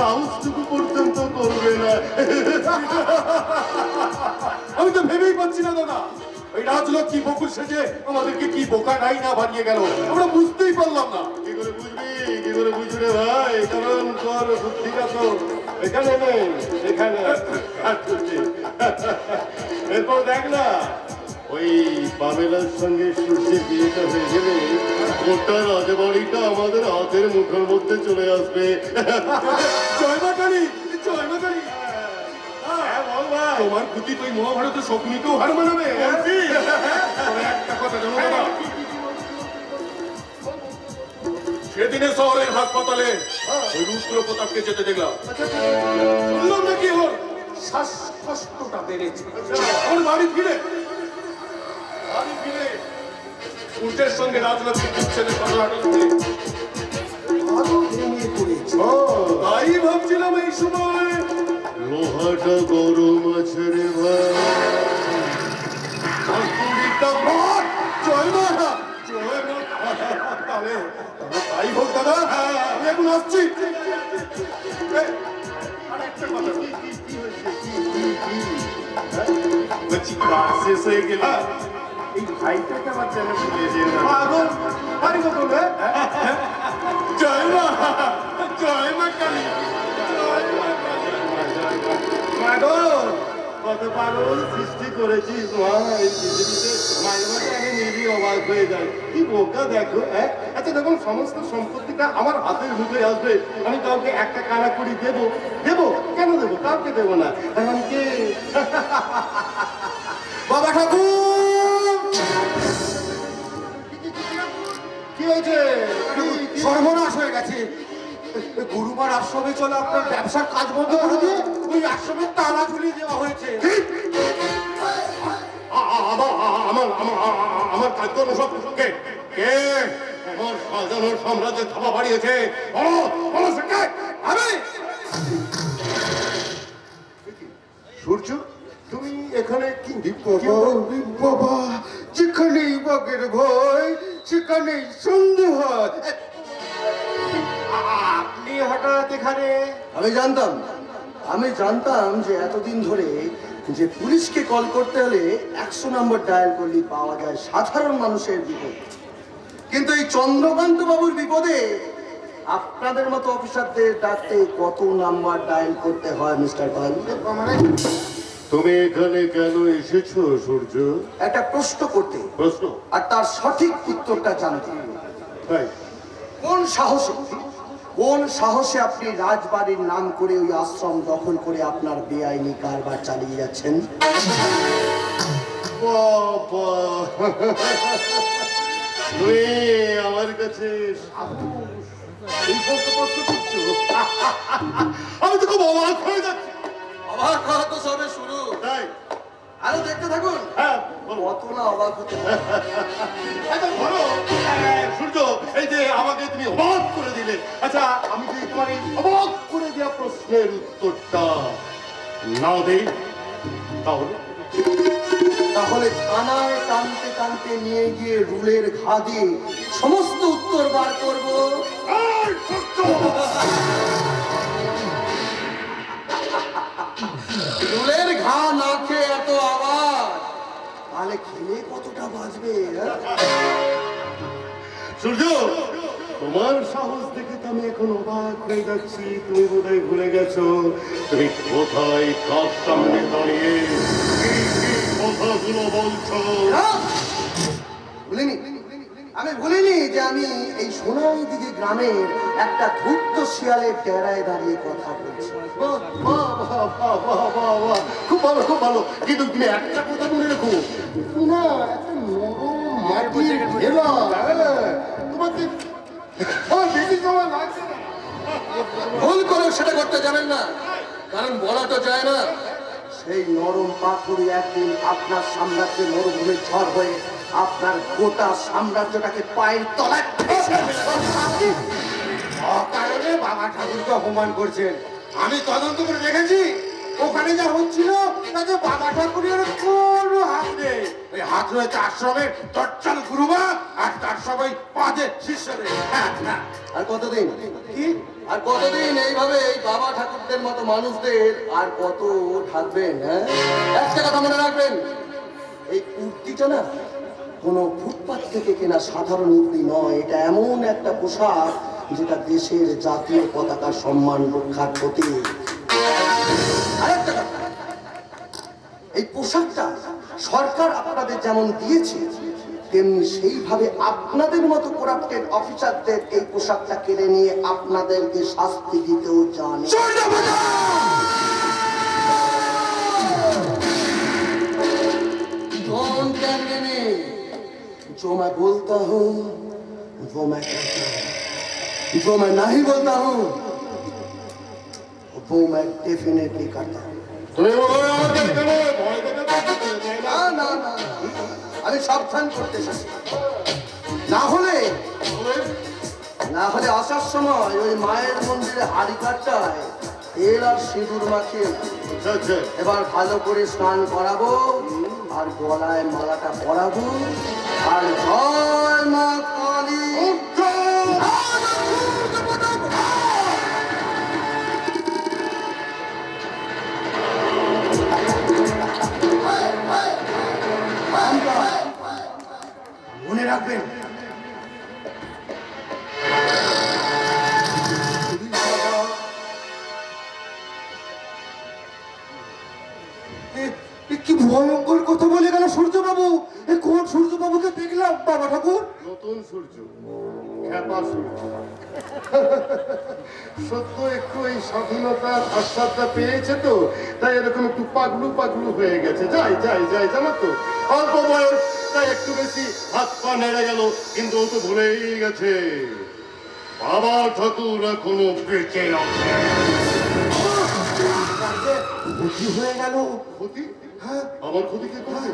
সাহসটুকু পর্যন্ত করবে না। আমি তো ভেবেই পাচ্ছি না দাদা, ওই রাজলক্ষ্মী বকুল সেজে আমাদেরকে কি বোকা নাই না বানিয়ে গেল, আমরা বুঝতেই পারলাম না। কি করে বুঝবি, কি করে বুঝবি রে ভাই? কারণ তোর বুদ্ধিটা তো এখানে নেই, এখানে। এরপর দেখ না, ওই পামেলার সঙ্গে সূর্যের বিয়েটা হয়ে গেলে গোটা রাজবাড়িটা আমাদের হাতের মুঠোর মধ্যে চলে আসবে। জয় মা কালী, জয় মা কালী। তোমার প্রতি তুই মহাভারতের শকুনিকেও হার মানাবে। একটা কথা জানো বাবা, সেদিনে শহরের হাসপাতালে ওই রুদ্র প্রতাপকে যেতে দেখলাম, শুনলাম নাকি ওর শ্বাসকষ্টটা বেড়েছে। ওর বাড়ি ফিরে সূর্যের সঙ্গে রাজলক্ষ্মী বিচ্ছেদের ঘটনাটা শুনে তাই ভাবছিলাম এই সময় লোহাটা গরম আছে রে ভাই। জয় মা, জয় মা। তাই হোক দাদা, আমি এখন আসছি। শেষ হয়ে গেল, এই ভাইটাকে আমার যেন ভুলে যেও না। জয় মা, জয় মা কালী। কত পাগল সৃষ্টি করেছিস মা এই পৃথিবীতে। মাঝে মাঝে আমি নিজেই অবাক হয়ে যাই, কি বোকা দেখো। আচ্ছা যখন সমস্ত সম্পত্তিটা আমার হাতের মুঠে আসবে, আমি কাউকে একটা কানাকড়ি দেবো? দেবো কেন দেবো? কাউকে দেবো না। কারণ কে? বাবা ঠাকুর, কি হয়েছে? সর্বনাশ হয়ে গেছে। গুরুবার আশ্রমে চলে আপনার ব্যবসার কাজ বন্ধ করে দিয়ে ওই আশ্রমের তালা ঝুলিয়ে দেওয়া হয়েছে। আমার কাজকর্ম সব কে কে আমার সাজানোর সাম্রাজ্যের থাবা বাড়িয়েছে? আমি। সূর্য, তুমি এখানে কি? বাবা, যেখানেই বাঘের ভয় সেখানেই সন্দেহ হয়। আপনি হঠাৎ এখানে? আমি জানতাম যে এতদিন ধরে যে পুলিশকে কল করতে হলে 100 নম্বর ডায়াল করলে পাওয়া যায় সাধারণ মানুষের বিপদ, কিন্তু এই চন্দ্রকান্ত বাবুর বিপদে আপনাদের মতো অফিসারদের ডাকতে কত নাম্বার ডায়াল করতে হয় মিস্টার পাল? তুমি এখানে কেন এসেছো সূর্য? একটা প্রশ্ন করতে, প্রশ্ন আর তার সঠিক উত্তরটা জানতে। কোন সাহসে আপনি রাজবাড়ির নাম করে ওই আশ্রম দখল করে আপনার বেআইনি কারবার চালিয়ে যাচ্ছেন? তুমি আমার কাছে এই সমস্ত প্রশ্ন করছো? আমি তো খুব অবাক হয়ে যাচ্ছি। অবাক হওয়া তো সবে শুরু, তাই আরো দেখতে থাকুন। কত না অবাক হতে। সূর্য, এই যে আমাকে তুমি অবাক করে দিলে, আচ্ছা আমি যদি তোমার এই অবাক করে দেওয়া প্রশ্নের উত্তরটা না দেই তাহলে থানায় টানতে টানতে নিয়ে গিয়ে রুলের ঘা দিয়ে সমস্ত উত্তর বার করব। রুলের ঘা না খেয়ে এত আওয়াজ, তাহলে খেলে কতটা বাজবে? সূর্য, তোমার সাহস দেখে তো আমি এখন অবাক হয়ে যাচ্ছি। তুমি বোধহয় ভুলে গেছো তুমি কোথায় কার সামনে দাঁড়িয়ে কথাগুলো বলছো। আমি ভুলিনি যে আমি এই সোনাই দিকে গ্রামের একটা ধূর্ত শিয়ালের ডেরায় দাঁড়িয়ে কথা বলছি। খুব ভালো, খুব ভালো। কিন্তু তুমি একটা কথা মনে রেখো, না একটা নরম মাটির ঢেলা, তোমাকে বেশি সময় লাগছে না। ভুল করে সেটা করতে যাবেন না, কারণ বলা তো যায় না। সেই নরম পাথরই একদিন আপনার সাম্রাজ্যের মরুভূমির ঝড় হয়ে আপনার গোটা সাম্রাজ্যটাকে পায়ের তলায় অকারণে বাবা ঠাকুরকে অপমান করছেন। আমি তদন্ত করে দেখেছি, ওখানে যা হচ্ছিল তাতে বাবা ঠাকুরের কোনো হাত নেই। ওই হাত রয়েছে আশ্রমের দজ্জাল গুরুমা আর তার সবাই পাঁচে শিষ্যদের। হ্যাঁ হ্যাঁ। আর কতদিন কি আর কতদিন এইভাবে এই বাবা ঠাকুরদের মতো মানুষদের আর কত থাকবেন? হ্যাঁ, একটা কথা মনে রাখবেন, এই কুর্তিটা না কোনো ফুটপাত থেকে কেনা সাধারণ উর্দি নয়। এটা এমন একটা পোশাক যেটা দেশের জাতীয় পতাকার সম্মান রক্ষার প্রতীক। আরেকটা কথা, এই পোশাকটা সরকার আপনাদের যেমন দিয়েছে, তেমনি সেইভাবে আপনাদের মতো করাপ্টেড অফিসারদের এই পোশাকটা কেড়ে নিয়ে আপনাদেরকে শাস্তি দিতেও জানে। Don't get me. जो मैं बोलता हूँ वो मैं करता हूँ, जो मैं नहीं बोलता हूँ वो मैं डेफिनेटली करता हूँ। তুমি আমাকে কেন ভয় দেখাচ্ছ? না না না, আমি সাবধান করতে চাই। না হলে আসার সময় ওই মায়ের মন্দিরে হাড়ি কাটটায় তেল আর সিঁদুর মাখিয়ে আচ্ছা আচ্ছা, এবার ভালো করে স্নান করাবো আর গলায় মালাটা পরাবো আর জয় মা কালী। মনে রাখবেন, কি ভয়ঙ্কর কথা বলে গেল সূর্যবাবু। কোন সূর্যবাবুকে দেখলাম বাবা ঠাকুর? নতুন সূর্য, খ্যাপা সূর্য। সত্য একটু এই স্বাধীনতার আস্বাদটা পেয়েছে তো, তাই এরকম একটু পাগলু পাগলু হয়ে গেছে। যাই যাই যাই, জানো তো অল্প বয়স, তাই একটু বেশি হাত পা নেড়ে গেল, কিন্তু ও তো ভুলেই গেছে বাবা ঠাকুর এখনো বেঁচে আছে। ক্ষতি হয়ে গেল। ক্ষতি? হ্যাঁ, আমার ক্ষতি কে করবে?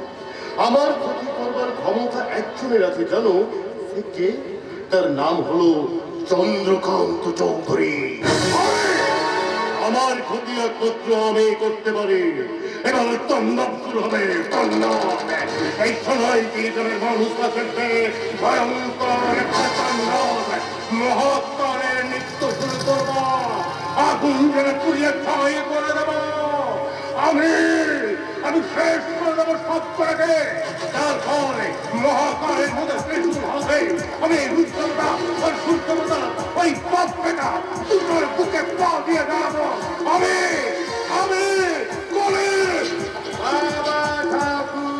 আমার ক্ষতি করবার ক্ষমতা একজনের আছে, জানো সে কে? তার নাম হলো চন্দ্রকান্ত চৌধুরী। আমার ক্ষতি একমাত্র আমি করতে পারি। এবার তাণ্ডব শুরু হবে, তাণ্ডব। এই সময় তিনজনের মানুষ কাছে ভয়ঙ্কর একটা তাণ্ডব, মহত্তরের নৃত্য শুরু করব। আগুন যেন পুড়িয়ে ছাই করে দেব। আমি শেষ করে দেবো সব করাকে। তারপরে মহাকালের মধ্যে ত্রিশূল হবে। আমি রুদ্রতা আর সূর্যতা ওই পাপ পেটা দুটোর বুকে পা দিয়ে দাঁড়াবো। আমি বলি বাবা ঠাকুর।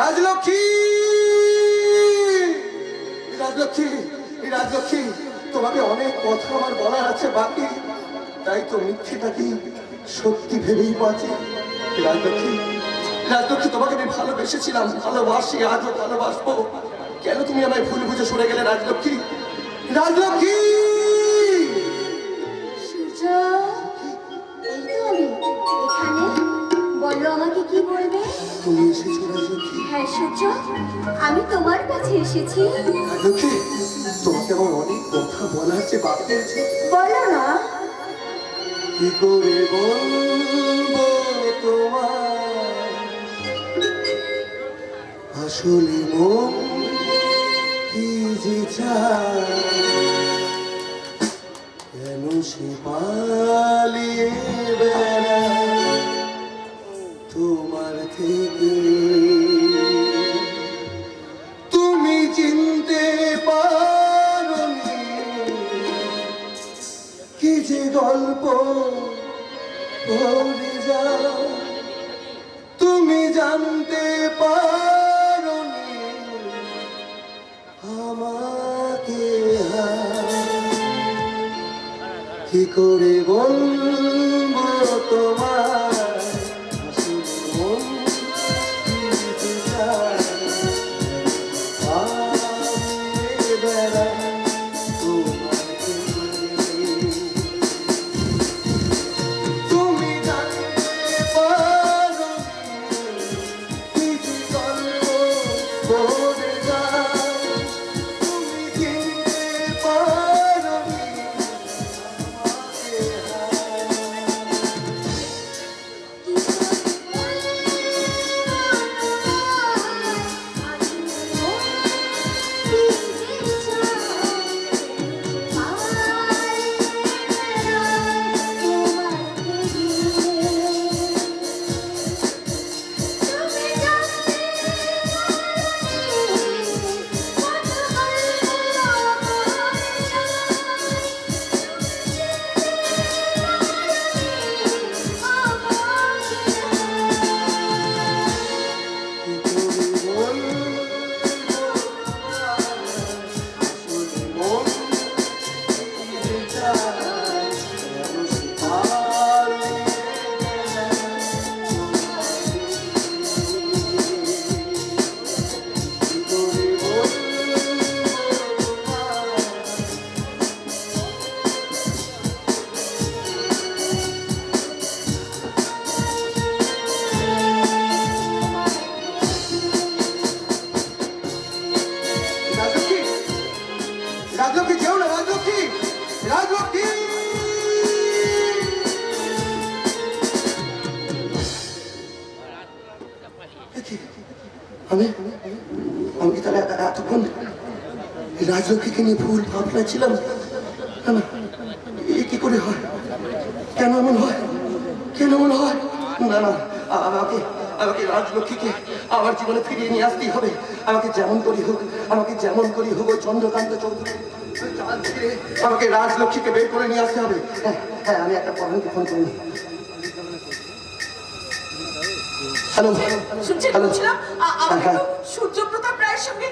রাজলক্ষ্মী, রাজলক্ষ্মী, রাজলক্ষ্মী, তোমাকে অনেক কথা আমার বলার আছে বাকি, তাই তো মিথ্যেটাকে সত্যি ভেবেই বাঁচি। রাজলক্ষ্মী, রাজলক্ষ্মী, তোমাকে আমি ভালোবেসেছিলাম, ভালোবাসি, আজও ভালোবাসবো। কেন তুমি আমায় ভুল বুঝে সরে গেলে রাজলক্ষ্মী? রাজলক্ষ্মী! সূর্য, এই তো আমি এখানে। বলো আমাকে কি বলবে? তুমি এসেছো রাজলক্ষ্মী? হ্যাঁ সূর্য, আমি তোমার কাছে এসেছি। রাজলক্ষ্মী, তোমাকে আমার অনেক কথা বলার যে বাকি আছে। বলো না। কি করে বলবো তোমার আসলে মন কি যে চায়, কেন সে পালিয়ে বেড়ায় তোমার থেকে। তুমি চিনতে পারোনি কি যে গল্প ভরে যাও, তুমি জানতে পারোনি আমাকে। কি করে বলবো তোমার আসলে মন কি যে চায়, পালিয়ে বেড়ায় তোমার থেকে। তুমি জানতে পারো কি যে গল্প ভরে যায়, আমি কি তাহলে এতক্ষণ রাজলক্ষ্মীকে নিয়ে ভুল ভাবনা ছিলাম? না না, এ কি করে হয়? কেন এমন হয়? কেন এমন হয়? না না, আমাকে আমাকে রাজলক্ষ্মীকে আমার জীবনে ফিরিয়ে নিয়ে আসতেই হবে। আমাকে যেমন করি হোক, ওই চন্দ্রকান্ত চৌধুরী জাল ছিঁড়ে আমাকে রাজলক্ষ্মীকে বের করে নিয়ে আসতে হবে। হ্যাঁ হ্যাঁ, আমি একটা পরাণকে ফোন করি। হ্যালো শুনছেন, হ্যালো, বলছিলাম আমাকে তো সূর্যপ্রতাপ রায়ের সঙ্গে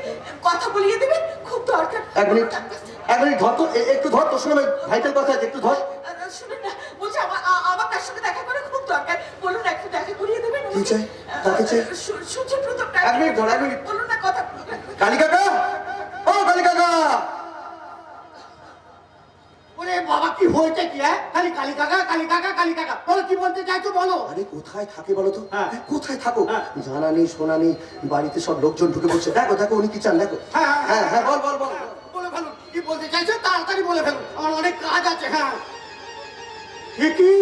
কথা বলিয়ে দেবেন, খুব দরকার। এক মিনিট ধর তো, একটু ধর, তোর সঙ্গে ভাইটাল কথা আছে, একটু ধর। শুনুন না, বলছি আমার তার সঙ্গে দেখা করে খুব দরকার, বলুন একটু দেখা করিয়ে দেবেন। কি চাই? কাকে চাই? সূর্যপ্রতাপ এক মিনিট ধর, এক রায়, মিনিট। বলুন না কথা। কালী কাকা, ও কালী কাকা! ওরে বাবা, কি হয়েছে কি? খালি কালী কাকা কালী কাকা কালী কাকা, বলো কি বলতে চাইছো বলো। আরে কোথায় থাকে বলো তো? হ্যাঁ। কোথায় থাকো? হ্যাঁ। জানা নেই, শোনা নেই, বাড়িতে সব লোকজন ঢুকে পড়ছে। দেখো দেখো, উনি কি চান দেখো। হ্যাঁ, হ্যাঁ হ্যাঁ, বল বল বল। বলে ফেলুন কি বলতে চাইছো, তাড়াতাড়ি বলে ফেলুন, আমার অনেক কাজ আছে। হ্যাঁ ঠিকই।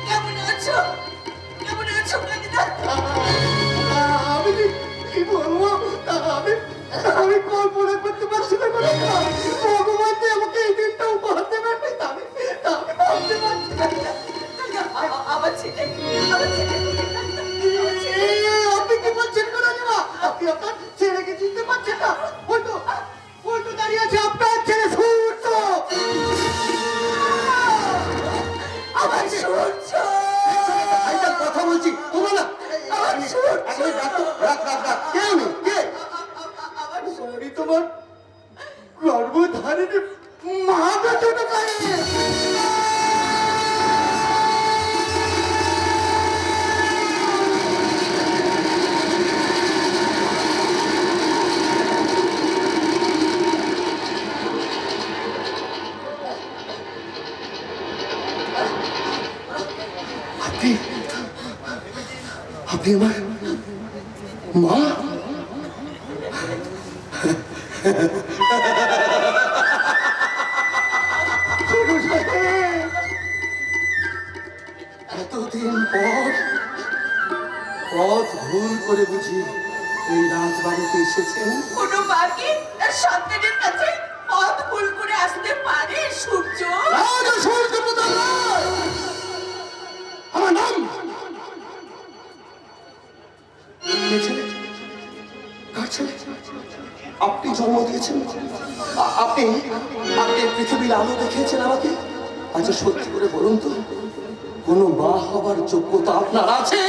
কেমন আছো? কেমন আছো কাকিদা? আমি কি বলবো, আমি কল্পনা করতে পারছি না। ভগবান যে আমাকে এই দিনটা উপহার দেবেন, আমি ভাবতে পারছি না। আমার ছেলে, আমার ছেলে, আমার ছেলে। আপনি কি বলছেন গো রানীমা? আপনি আপনার ছেলেকে চিনতে পারছেন না? ওই তো দাঁড়িয়ে আছে আপনার ছেলে সূর্য। আমার সূর্য, ভাইটাল কথা বলছি, তোমরা না। আমার সূর্য, এক মিনিট রাখ তো, রাখ রাখ রাখ। কে উনি? কে? আমার সূর্য। উনি তোমার গর্ভধারিণী মহাগত করে। আপনি আমার মা? এতদিন পর পথ ভুল করে বুঝি এই রাজবাড়িতে এসেছেন। কোনো মাকে তার সন্তানের কাছে পথ ভুল করে আসতে পারে সূর্য? রাজা সূর্যপ্রতাপ রায়! আমার নাম। কে ছেলে? কার ছেলে? আপনি জন্ম দিয়েছেন, আপনি আপনি পৃথিবীর আলো দেখিয়েছেন আমাকে। আচ্ছা সত্যি করে বলুন তো, কোনো মা হবার যোগ্যতা আপনার আছে?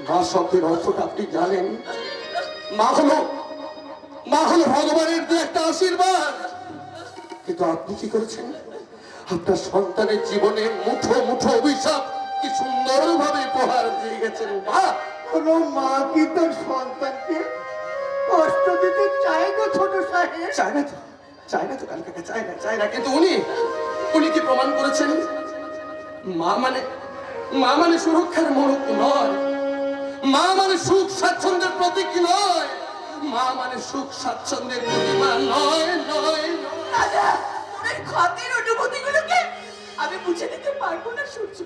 মা শব্দের অর্থটা আপনি জানেন? মা হলো ভগবানের দু একটা আশীর্বাদ। কিন্তু আপনি কি করেছেন? আপনার সন্তানের জীবনে মুঠো মুঠো অভিশাপ কি সুন্দরভাবে উপহার দিয়ে গেছেন। মা, কোনো মা কি তোর সন্তানকে কষ্ট দিতে চায় গো ছোট সাহেব? চায় না তো, কালী কাকা, চায় না। কিন্তু উনি কি প্রমাণ করেছেন? মা মানে সুরক্ষার মূলক নয়, মা মানে সুখ স্বাচ্ছন্দ্যের প্রতীক নয়, মা মানে সুখ স্বাচ্ছন্দ্যের প্রতিমা নয়। দাদা, ওর ক্ষতির অনুভূতিগুলোকে আমি বুঝে দিতে পারবো না সূর্য।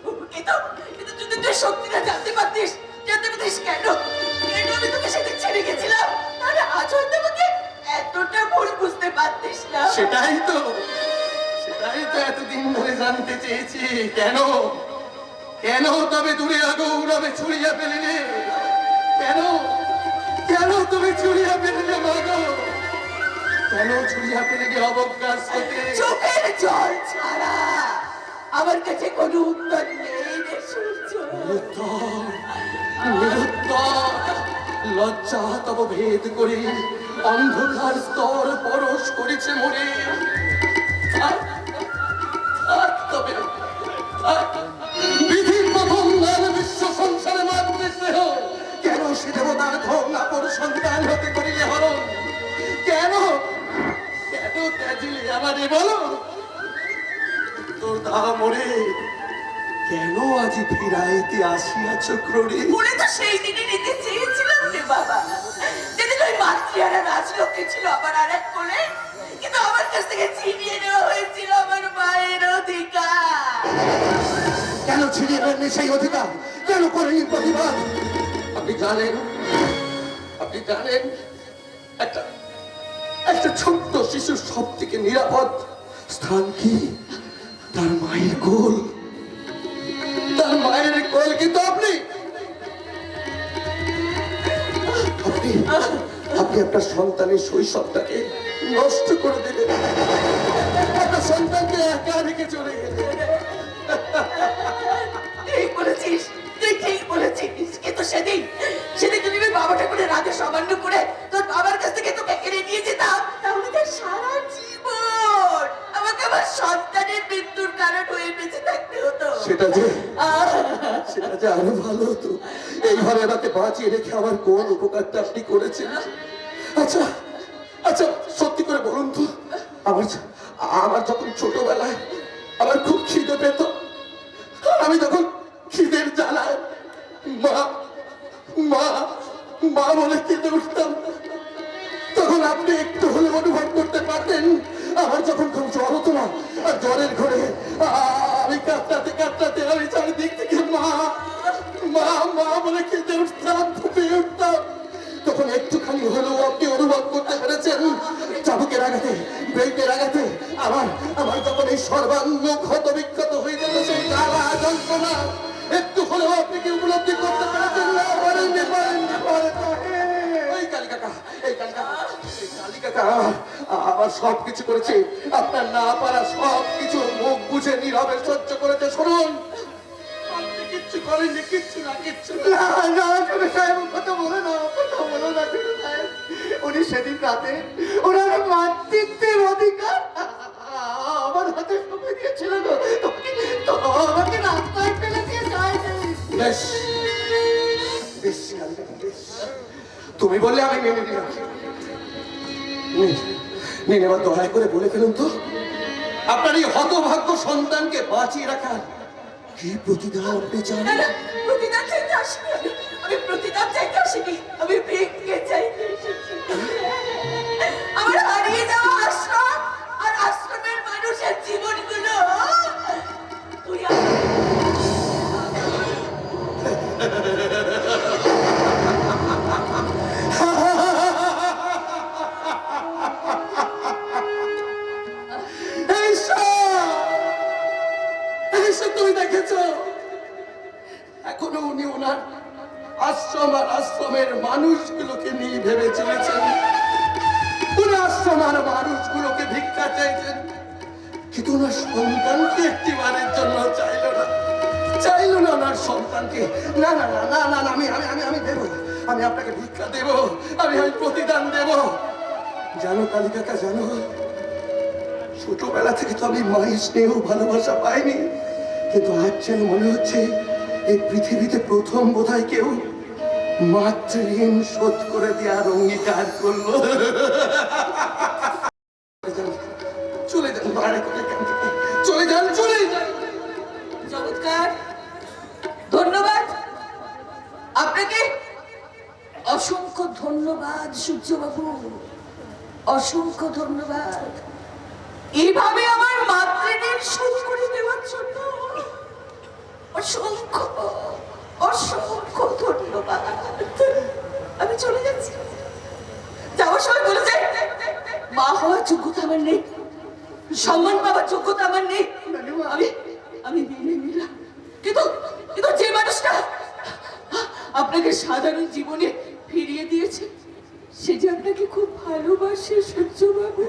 কিন্তু যদি তুই সত্যিটা জানতে পারতিস কেন আমি তোকে সেদিন ছেড়ে গেছিলাম, তাহলে আজ হয়তো আমাকে এতটা ভুল বুঝতে পারতিস না। সেটাই তো এতদিন ধরে জানতে চেয়েছি। কেন তবে দূরে গৌরবে ছুড়িয়া ফেলিলে? কেন তুমি ছুড়িয়া ফেলিলে মাগো? কেন ছুড়িয়া ফেলিলে অবজ্ঞার সাথে? চোখের জল ছাড়া আমার কাছে কোনো উত্তর নেই রে সূর্য। নিরুত্তর লজ্জা তব ভেদ করে অন্ধকার স্তর পরশ করেছে মোরে। বিধির প্রথম দান বিশ্ব সংসারে মাতৃ স্নেহ। কেন সে দেবতার ধন আপন সন্তান হতে করিলে হরণ? কেন ত্যাজিলে আমারে বলো তোর দামরে? কেন আজি ফিরাইতে আসিয়াছ ক্রোড়ে? মনে তো সেই দিনে নিতে চেয়েছিলাম রে বাবা, যেদিন ওই মাতৃহারা রাজলক্ষ্মী ছিল আমার আর এক কোলে। কিন্তু আমার কাছ থেকে ছিনিয়ে নেওয়া হয়েছিল আমার মায়ের অধিকার। কেন ছিনিয়ে নেননি সেই অধিকার? কেন করেনি প্রতিবাদ? আপনি জানেন একটা একটা ছোট্ট শিশুর সব থেকে নিরাপদ স্থান কি? তার মায়ের কোল। তার মায়ের কোল। কিন্তু আপনি আপনি আপনি আপনার সন্তানের শৈশবটাকে নষ্ট করে দিলেন। একটা সন্তানকে একা রেখে চলে গেলেন। ঠিক বলেছিস, তুই ঠিক বলেছিস। কিন্তু সেদিন যদি আমি বাবা ঠাকুরের আদেশ অমান্য করে তোর বাবার কাছ থেকে তোকে কেড়ে নিয়ে যেতাম, তাহলে তো সারা জীবন আমাকে আমার সন্তানের মৃত্যুর কারণ হয়ে বেঁচে থাকতে হতো। সেটা যে আরো ভালো হতো। এইভাবে আমাকে বাঁচিয়ে রেখে আমার কোন উপকারটা আপনি করেছেন? আচ্ছা আচ্ছা, সত্যি করে বলুন তো, আমার যখন ছোটবেলায় আমার খুব খিদে পেত, আমি তখন খিদের জ্বালায় মা মা মা বলে কেঁদে উঠতাম, তখন আপনি একটু হলে অনুভব করতে পারতেন আমার যখন খুব জ্বর হতো না, আর জ্বরের ঘরে আমি কাঁদতে আমি চারিদিক থেকে মা মা মা বলে কেঁদে উঠতাম, ফুপিয়ে উঠতাম। তখন একটুখানি হলেও আপনি অনুভব করতে পেরেছেন চাবুকের আঘাতে, বেল্টের আঘাতে আমার যখন এই সর্বাঙ্গ ক্ষত বিক্ষত হয়ে যেত, সেই জ্বালা যন্ত্রণা একটু হলেও আপনি কি উপলব্ধি করতে পেরেছেন? না, পারেননি। এই কালী কাকা আবার সবকিছু করেছে, আপনার না পারা সবকিছু মুখ বুঝে নীরবে সহ্য করেছে। শুনুন, আপনি কিচ্ছু করেননি, কিচ্ছু না। না, ছোট সাহেব, কথা বলো না, ছোট সাহেব। উনি সেদিন রাতে ওনার মাতৃত্বের অধিকার আমার হাতে সঁপে দিয়েছিল গো। তো আমাকে রাস্তায় ফেলে দিয়ে যায়নি। বেশ বেশ কালী কাকা, বেশ, তুমি বললে আমি মেনে নিলাম। নিন, এবার দয়া করে বলে ফেলুন তো, আপনার এই হতভাগ্য সন্তানকে বাঁচিয়ে রাখার কি প্রতিদান আপনি চান? না, না, প্রতিদান চাইতে আসিনি আমি প্রতিদান চাইতে আসিনি, আমি ভিক্ষে চাইতে এসেছি। আমার হারিয়ে যাওয়া আশ্রম আর আশ্রমের মানুষের জীবনগুলো তুই তুমি দেখেছো এখনো উনি ওনার আশ্রম আর আশ্রমের মানুষগুলোকে নিয়ে ভেবে চলেছেন। উনি আশ্রম আর মানুষগুলোকে ভিক্ষা চাইছেন, কিন্তু ওনার সন্তানকে একটিবারের জন্য চাইল না ওনার সন্তানকে। না না না না না, আমি দেবো, আমি আপনাকে ভিক্ষা দেব, আমি প্রতিদান দেব। জানো কালী কাকা, জানো, ছোটবেলা থেকে তো আমি মায়ের স্নেহ ভালোবাসা পাইনি, কিন্তু আজ যেন মনে হচ্ছে এই পৃথিবীতে প্রথম বোধহয় কেউ মাতৃঋণ শোধ করে দেওয়ার অঙ্গীকার করলো। চলে যান, বাইরে করে চলে যান। চমৎকার, ধন্যবাদ আপনাকে, অসংখ্য ধন্যবাদ সূর্যবাবু, অসংখ্য ধন্যবাদ এইভাবে আমার মাতৃঋণ শোধ করে দেওয়ার জন্য। অসংখ্য ধন্যবাদ। আমি চলে যাচ্ছি। যাওয়ার সময় বলে যাই, মা হওয়ার যোগ্যতা আমার নেই, সম্মান পাওয়ার যোগ্যতা আমার নেই, আমি মেনে নিলাম। কিন্তু যে মানুষটা আপনাকে সাধারণ জীবনে ফিরিয়ে দিয়েছে, সে যে আপনাকে খুব ভালোবাসে সূর্যবাবু।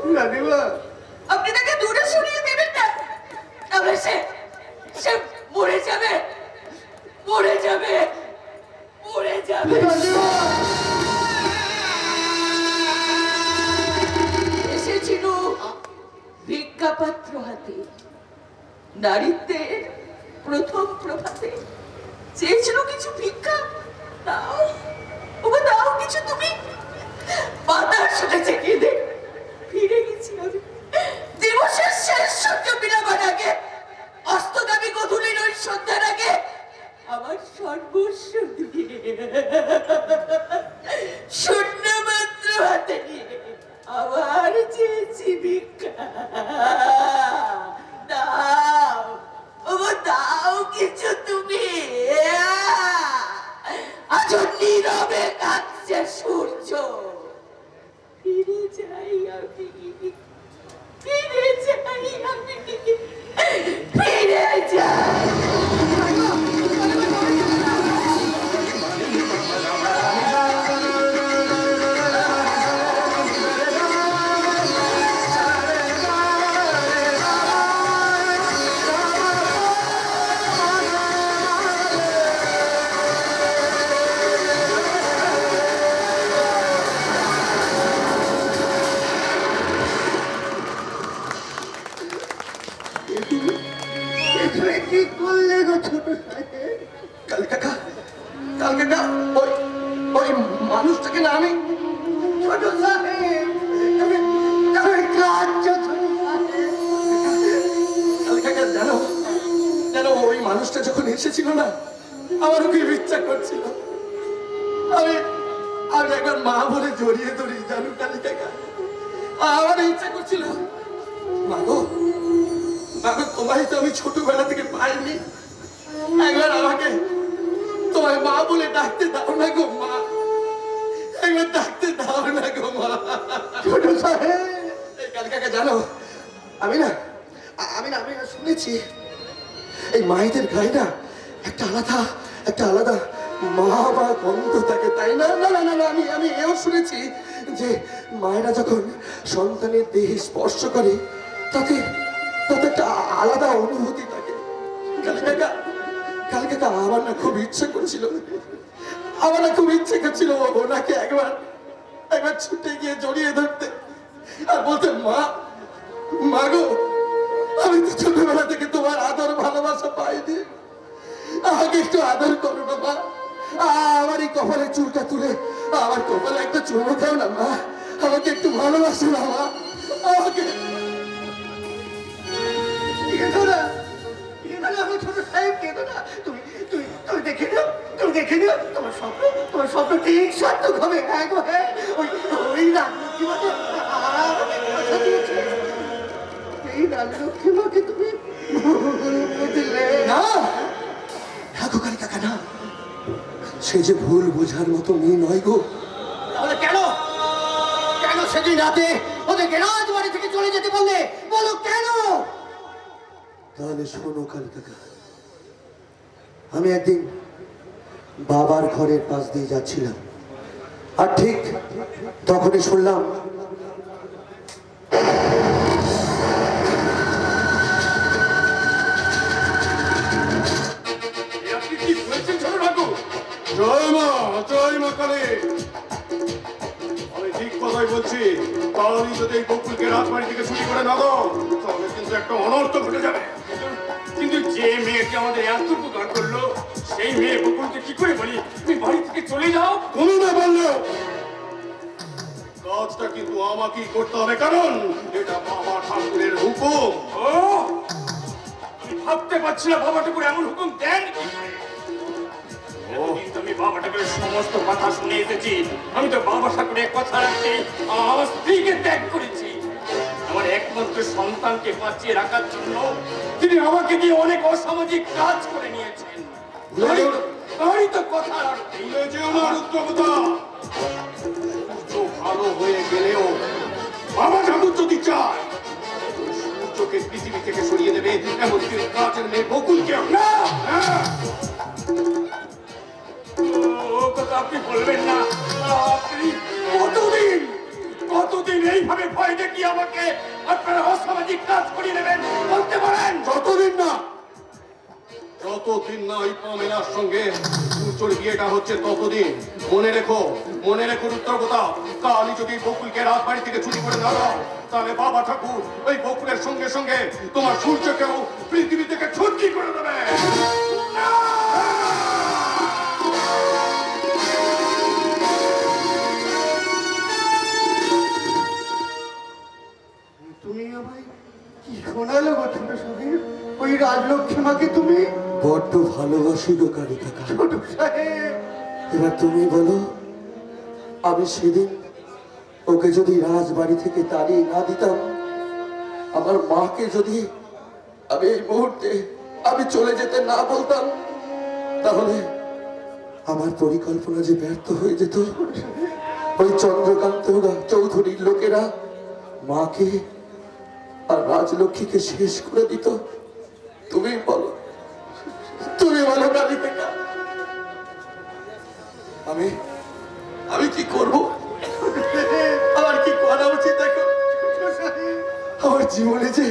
আপনি তাকে দূরে সরিয়ে দেবেন না, তাহলে সে মরে যাবে। এসেছিল ভিক্ষাপাত্র হাতে, নারীত্বের প্রথম প্রভাতে চেয়েছিল কিছু ভিক্ষা। দাও কিছু, তুমি বাতাস শুনেছে কেঁদে ফিরে গেছি আমি। দিবসের শেষ সূর্য বিরাবার আগে, অস্তগামী গধূলির ওই সন্ধ্যার আগে আমার সর্বস্ব দিয়ে শূন্য মাত্র হাতে নিয়ে আবার চেয়েছি ভিক্ষা। তুমি কি করলে গো ছোট সাহেব? কালী কাকা, কালী কাকা, ওই ওই মানুষটাকে না আমি ছোট সাহেব, তুমি তুমি কাঁদছো ছোট সাহেব। কালী কাকা জানো, জানো ওই মানুষটা যখন এসেছিল না, আমারও খুব ইচ্ছা করছিল আমি আমি একবার মা বলে জড়িয়ে ধরি, জানো কালী কাকা, আমার ইচ্ছা করছিল মাগো, মাগো তোমায় তো আমি ছোটবেলা থেকে পাইনি, একবার আমাকে তোমায় মা বলে ডাকতে দাও না গো মা, একবার ডাকতে দাও না গো মা। ছোট সাহেব, এই কালী কাকা জানো, আমি না আমি না আমি না শুনেছি এই মায়েদের গায়ে না একটা আলাদা মা বা গন্ধ থাকে, তাই না? না না না না, আমি আমি এও শুনেছি যে মায়েরা যখন সন্তানের দেহে স্পর্শ করে তাতে তাতে একটা আলাদা অনুভূতি থাকে। কালী কাকা আমার না খুব ইচ্ছে করছিল, আমার না খুব ইচ্ছে করছিল ওনাকে একবার একবার ছুটে গিয়ে জড়িয়ে ধরতে আর বলতে মা, মা গো, আমি তো ছোটবেলা থেকে তোমার আদর ভালোবাসা পাইনি, আমাকে একটু আদর করো না মা, আমার এই কপালে চুলটা তুলে আমার কপালে একটা চুমো খাও না মা, আমাকে একটু ভালোবাসো না মা, আমাকে। কেঁদো না, কেঁদো না গো ছোট সাহেব, কেঁদো না। তুমি তুমি তুমি দেখে নিও, তুমি দেখে নিও, তোমার স্বপ্ন ঠিক সার্থক হবে। হ্যাঁ গো হ্যাঁ, ওই ওই রাজলক্ষ্মী মাকে আমাকে কথা দিয়েছে, এই রাজলক্ষ্মী মাকে তুমি বুঝলে না, ঠাকুর কালী কাকা না, সে যে ভুল বোঝার মতো মেয়ে নয় গো। তাহলে কেন কেন সেদিন রাতে ওদেরকে রাজবাড়ি থেকে চলে যেতে বললে? বলো কেন? তাহলে শোনো কালী কাকা, আমি একদিন বাবার ঘরের পাশ দিয়ে যাচ্ছিলাম, আর ঠিক তখনই শুনলাম আপনি কি বলছেন ছোট ঠাকুর? জয় মা কালী। আমি ঠিক কথাই বলছি, কালই যদি এই বকুলকে রাজবাড়ি থেকে ছুটি করে না দাও তাহলে কিন্তু একটা অনর্থ ঘটে যাবে। কিন্তু যে মেয়েকে আমাদের এত উপকার করলো সেই মেয়ে বকুলকে কি করে বলি তুমি বাড়ি থেকে চলে যাও? তুমি না বললেও কাজটা কিন্তু আমাকেই করতে হবে, কারণ এটা বাবা ঠাকুরের হুকুম। ও আমি ভাবতে পারছি না বাবা ঠাকুর এমন হুকুম দেন কি করে। এতদিন তো আমি বাবা ঠাকুরের সমস্ত কথা শুনে এসেছি, আমি তো বাবা ঠাকুরের কথা রাখতে আমার স্ত্রীকে ত্যাগ করেছি। আমার একমাত্র সন্তানকে বাঁচিয়ে রাখার জন্য তিনি আমাকে দিয়ে অনেক অসামাজিক কাজ করে নিয়েছেন। তারই তো কথা আর ভুলে যেও না রুদ্রপতা, সূর্য ভালো হয়ে গেলেও বাবা ঠাকুর যদি চায় সূর্যকে পৃথিবী থেকে সরিয়ে দেবে, এমনকি কাজের মেয়ে বকুলকেও না। ও কথা আপনি বলবেন না। আপনি কতদিন এইভাবে ভয় দেখিয়ে আমাকে আপনারা অসামাজিক কাজ করিয়ে নেবেন বলতে পারেন? যতদিন না ওই পামেলার সঙ্গে সূর্যর বিয়েটা হচ্ছে ততদিন মনে রেখো রুদ্রপতা, কালই যদি বকুলকে রাজবাড়ি থেকে ছুটি করে না দাও তাহলে বাবা ঠাকুর ওই বকুলের সঙ্গে সঙ্গে তোমার সূর্যকেও পৃথিবী থেকে ছুটি করে দেবে। তুমি আমায় কি শোনালে গো ছোট সাহেব? ওই রাজলক্ষ্মী মাকে তুমি? বড্ড ভালোবাসি গো কালী কাকা। ছোট সাহেব, এবার তুমি বলো, আমি সেদিন ওকে যদি রাজবাড়ি থেকে তাড়িয়ে না দিতাম, আমার মাকে যদি আমি এই মুহূর্তে আমি চলে যেতে না বলতাম, তাহলে আমার পরিকল্পনা যে ব্যর্থ হয়ে যেত। ওই চন্দ্রকান্ত চৌধুরীর লোকেরা মাকে আর রাজলক্ষ্মীকে শেষ করে দিত। তুমি বলো কালী কাকা, আমি কি করব? আমার কি করা উচিত? দেখো আমার জীবনে যে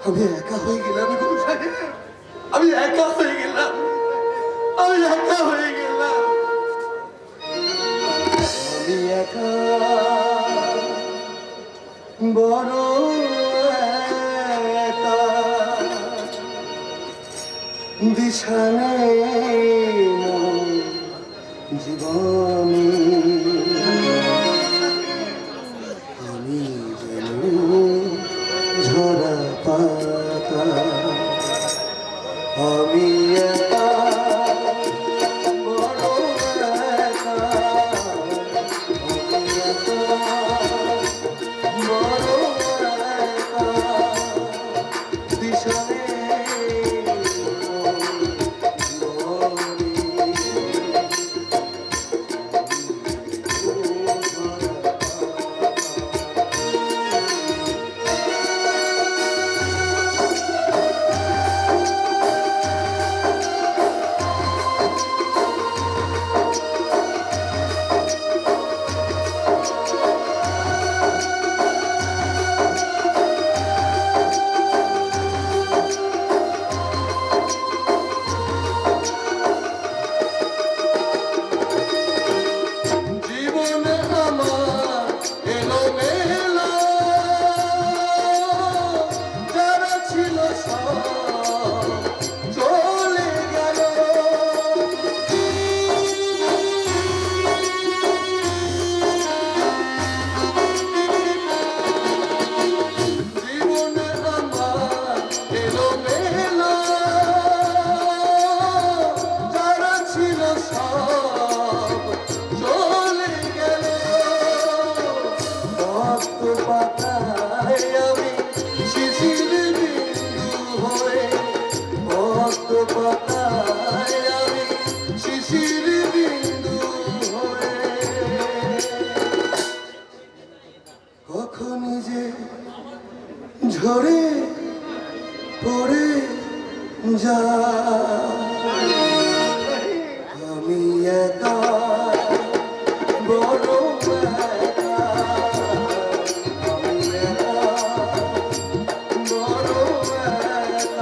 আমি একা হয়ে গেলাম, আমি একা হয়ে গেলাম, আমি একা হয়ে গেলাম, আমি একা বড় একা। দিশানে জীবনে আমি যেন ঝরা পাতা, আমি একা বড় একা, আমি একা বড় একা, দিশানে ঝরে পড়ে যা, আমি একা বড় একা, আমি একা বড় একা,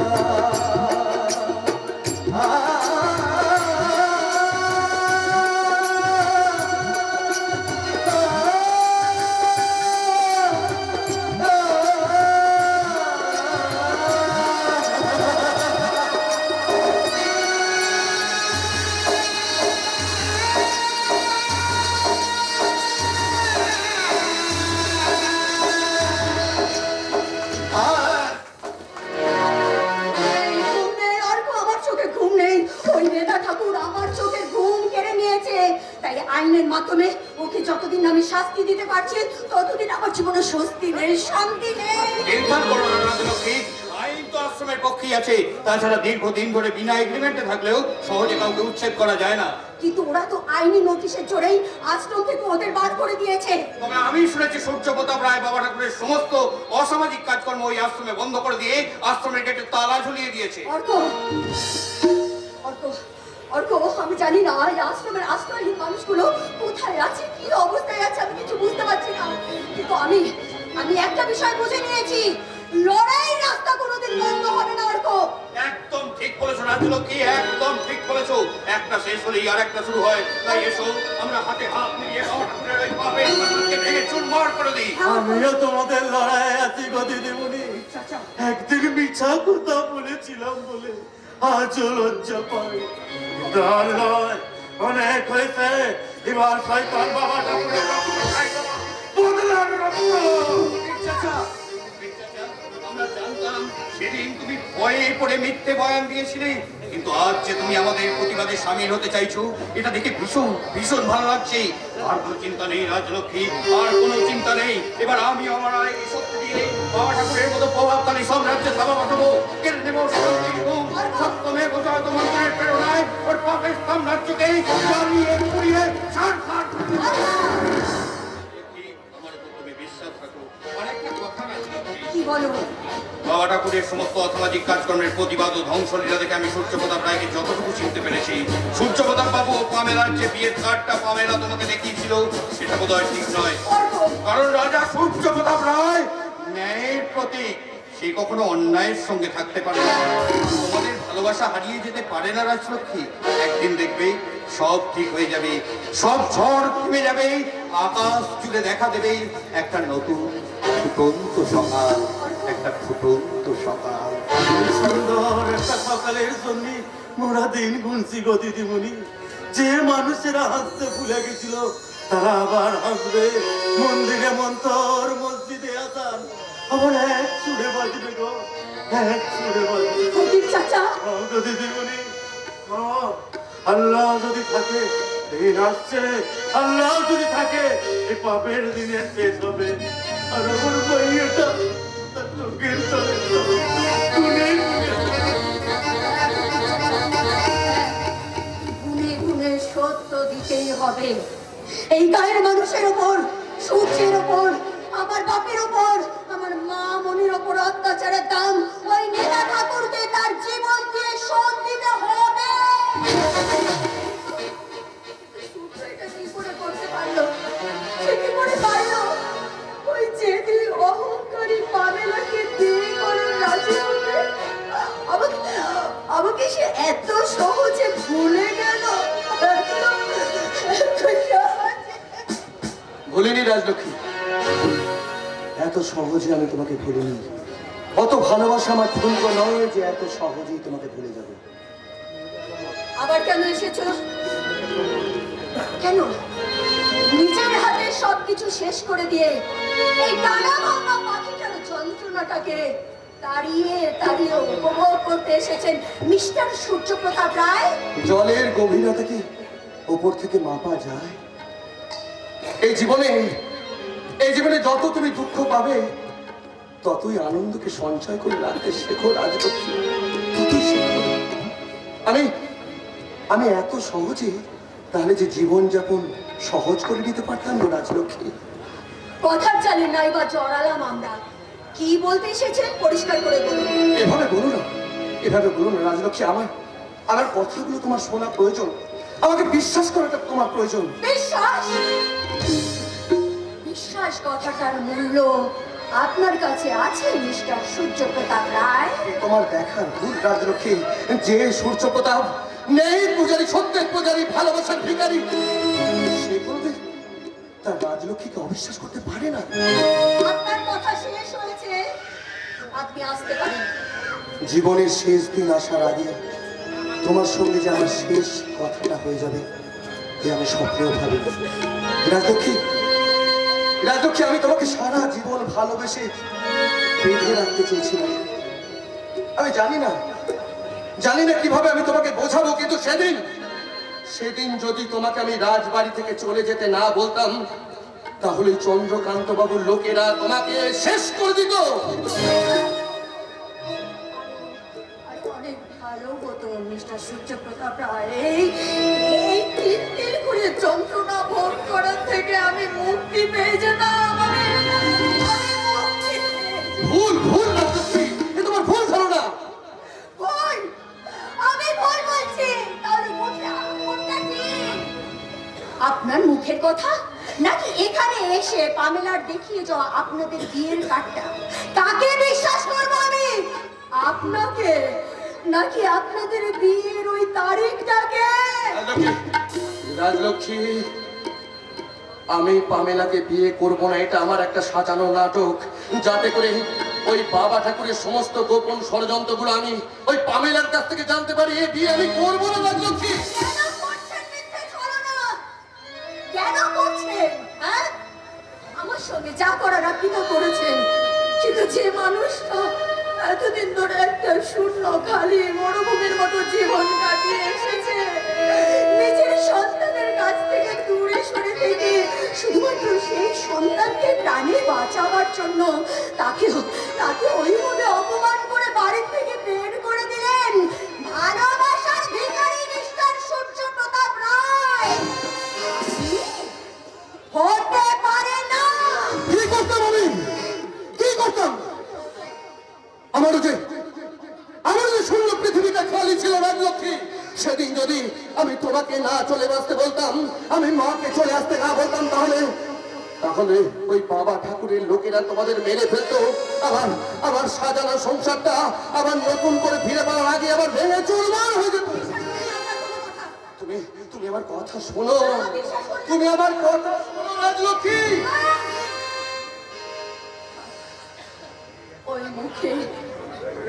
আইনের মাধ্যমে ওকে যতদিন আমি শাস্তি দিতে পারছি ততদিন আমার জীবনে স্বস্তি নেই, শান্তি নেই। টেনশন করো না রাজলক্ষ্মী, আইন তো আশ্রমের পক্ষেই আছে। তাছাড়া দীর্ঘদিন ধরে বিনা এগ্রিমেন্টে থাকলেও সহজে কাউকে উচ্ছেদ করা যায় না। কিন্তু ওরা তো আইনি নোটিশের জোরেই আশ্রম থেকে ওদের বার করে দিয়েছে। তবে আমি শুনেছি সূর্যপ্রতাপ রায় বাবা ঠাকুরের সমস্ত অসামাজিক কাজকর্ম ওই আশ্রমে বন্ধ করে দিয়ে আশ্রমের গেটে তালা ঝুলিয়ে দিয়েছে। অর্ক অর্ক অর্ক, আমি জানি না এই আশ্রমের আশ্রয়হীন মানুষগুলো কোথায় আছে, কি অবস্থায় আছে, আমি কিছু বুঝতে পারছি না। কিন্তু আমি একটা বিষয় বুঝে নিয়েছি, লড়াই রাস্তা কোনোদিন বন্ধ হবে না। অর্ক একদম ঠিক বলেছো রাজলক্ষ্মী, একদম ঠিক বলেছো। একটা শেষ হলেই আর একটা শুরু হয়। তাই এসো আমরা হাতে হাত মিলিয়ে বাবা ঠাকুরের ওই পাপের পাথরকে ভেঙে চুরমার করে দিই। আমিও তোমাদের লড়াই আছি গো দিদিমণি। একদিন মিছা কথা বলেছিলাম বলে আজও লজ্জা পাই। আর নয়, অনেক হয়েছে, এবার শয়তান বাবা ঠাকুরের রক্ত খাইতে বদলার রক্ত। আমরা জানতাম সেদিন তুমি ভয়ে পড়ে মিথ্যে বয়ান দিয়েছিলে, কিন্তু আজ যে তুমি আমাদের প্রতিবাদে সামিল হতে চাইছো এটা দেখে ভীষণ ভীষণ ভালো লাগছে। আর কোনো চিন্তা নেই রাজলক্ষ্মী, আর কোনো চিন্তা নেই। এবার আমি আমার আইনি শক্তি দিয়ে বাবা ঠাকুরের মতো প্রভাবশালী সব রাজ্যে থাবা পাঠাবো, কেড়ে নেবো সপ্তমে বোঝায় মন্ত্রের প্রেরণায় ওর পাপের সাম্রাজ্যকে জ্বালিয়ে পুড়িয়ে ছাড়খাড় করে দেবো। আমার উপর তুমি বিশ্বাস রাখো। আর একটা কথা রাজলক্ষ্মী, কি বলো? বাবা ঠাকুরের সমস্ত অসামাজিক কাজকর্মের প্রতিবাদ ও ধ্বংসলীলা দেখে আমি সূর্যপ্রতাপ রায়কে যতটুকু চিনতে পেরেছি, সূর্যপ্রতাপ বাবু ও পামেলার যে বিয়ের কার্ডটা পামেলা তোমাকে দেখিয়েছিল সেটা বোধহয় ঠিক নয়। কারণ রাজা সূর্যপ্রতাপ রায় ন্যায়ের প্রতীক, সে কখনো অন্যায়ের সঙ্গে থাকতে পারে না। তোমাদের ভালোবাসা হারিয়ে যেতে পারে না রাজলক্ষ্মী। একদিন দেখবে সব ঠিক হয়ে যাবে, সব ঝড় থেমে যাবে, আকাশ জুড়ে দেখা দেবে একটা নতুন ফুটন্ত সকাল, একটা একটা ফুটন্ত সকাল। এই সুন্দর একটা সকালের জন্য মোরা দিন গুনছি গো দিদিমণি। যে মানুষেরা হাসতে ভুলে গেছিল তারা আবার হাসবে। মন্দিরে মন্তর, মসজিদে আজান, আবার এক সুরে বাজবে গো, এক সুরে বাজবে। ফকির চাচা, গো দিদিমণি, আল্লাহ যদি থাকে দিন আসছে, আল্লাহ যদি থাকে এই পাপের দিনের শেষ হবে। আর আমার বইটা চোখের তলে গুনে গুনে গুনে সত্য দিতেই হবে। এই গায়ের মানুষের ওপর, সূর্যের ওপর, আমার বাপের ওপর, আমার মা মনির ওপর অত্যাচারের দাম ওই নেতা ঠাকুরকে তার জীবন দিয়ে শোধ দিতে হবে। সূর্য এটা কি করে করতে পারলো? সে কি করে পারলো? ওই জেদি অহংকারী পামেলাকে বিয়ে করে রাজি হতে আমাকে সে এত সহজে ভুলে গেল। ভুলিনি রাজলক্ষ্মী, এত সহজে আমি তোমাকে ভুলিনি। অত ভালোবাসা আমার ক্ষুদ্র নয় যে এত সহজেই তোমাকে ভুলে যাবে। আবার কেন এসেছো? কেন নিজের হাতে সবকিছু শেষ করে দিয়ে এই ডানা ভাঙা পাখিটার যন্ত্রণাটাকে তাড়িয়ে তাড়িয়ে উপভোগ করতে এসেছেন মিস্টার সূর্যপ্রতাপ রায়? জলের গভীরতা কি উপর থেকে মাপা যায়? এই জীবনে যত তুমি দুঃখ পাবে ততই আনন্দকে সঞ্চয় করে রাখতে শেখো রাজলক্ষ্মী, ততই শেখো। আমি এত সহজে তাহলে যে জীবনযাপন সহজ করে নিতে পারতাম না রাজলক্ষ্মী। কথার চালে নাই বা জড়ালাম আমরা। কি বলতে এসেছেন পরিষ্কার করে বলুন। এভাবে বলো না রাজলক্ষ্মী। আমার কথাগুলো তোমার শোনা প্রয়োজন, আমাকে বিশ্বাস করাটা তোমার প্রয়োজন। বিশ্বাস কথাটার মূল্য আপনার কাছে আছে মিস্টার সূর্যপ্রতাপ রায়? তোমার দেখার ভুল রাজলক্ষ্মী। যে সূর্যপ্রতাপ নেই পূজারী, সত্যের পূজারী, ভালোবাসার ভিখারি, সে কোনোদিন তার রাজলক্ষ্মীকে অবিশ্বাস করতে পারে না। আপনার কথা শেষ হয়েছে, আপনি আসতে পারেন। জীবনের শেষ দিন আসার আগে তোমার সঙ্গে যে আমার শেষ কথাটা হয়ে যাবে এ আমি স্বপ্নেও ভাবি। রাজলক্ষ্মী, আমি তোমাকে সারা জীবন ভালোবেসে বেঁধে রাখতে চেয়েছিলাম। আমি জানি না কিভাবে আমি তোমাকে বোঝাবো, কিন্তু সেদিন যদি তোমাকে আমি রাজবাড়ি থেকে চলে যেতে না বলতাম তাহলে চন্দ্রকান্ত বাবুর লোকেরা তোমাকে শেষ করে দিত। অনেক ভালো হতো মিস্টার সূর্যপ্রতাপ রায়। এই তিল করে যন্ত্রণা ভোগ করার থেকে আমি মুক্তি পেয়ে যেতাম। ভুল রাজলক্ষ্মী, এ তোমার ভুল ধারণা। আমি ভুল বলছি, তাহলে কোনটা কি? আপনার মুখের কথা নাকি এখানে এসে পামেলার দেখিয়ে যাওয়া আপনাদের বিয়ের কার্ডটা? তাকে বিশ্বাস করবো আমি? আপনাকে নাকি আপনাদের বিয়ের ওই তারিখটাকে? রাজলক্ষ্মী, আমি পামেলাকে বিয়ে করবো না, এটা আমার একটা সাজানো নাটক, যাতে করে ওই বাবা ঠাকুরের সমস্ত গোপন ষড়যন্ত্রগুলো আমি ওই পামেলার কাছ থেকে জানতে পারি। এই বিয়ে আমি করবো না রাজলক্ষ্মী। কেন করছেন মিথ্যে ছলনা? কেন করছেন? হ্যাঁ, আমার সঙ্গে যা করার আপনি তো করেছেন, কিন্তু যে মানুষটা এতদিন ধরে একটা শূন্য খালি মরুভূমির মতো জীবন কাটিয়ে এসেছে, নিজের সন্তানের কাছ থেকে দূরে সরে থেকে শুধুমাত্র সেই সন্তানকে প্রাণে বাঁচাবার জন্য তাকে ওইভাবে অপমান করে বাড়ি থেকে বের করে দিলেন। ভালোবাসার ভিখারি মিস্টার সূর্যপ্রতাপ রায় হতে পারে না। কি করতাম আমি? কি করতাম? আমারও যে শূন্য পৃথিবীটা খালি ছিল রাজলক্ষ্মী। সেদিন যদি আমি তোমাকে না চলে আসতে বলতাম, আমি মাকে চলে আসতে না বলতাম, তাহলে ওই বাবা ঠাকুরের লোকেরা তোমাদের মেরে ফেলতো। আবার সাজানো সংসারটা আবার নতুন করে ফিরে পাওয়ার আগে আবার ভেঙে চুরমার হয়ে যেত। তুমি আমার কথা শোনো, রাজলক্ষ্মী। ওই মুখে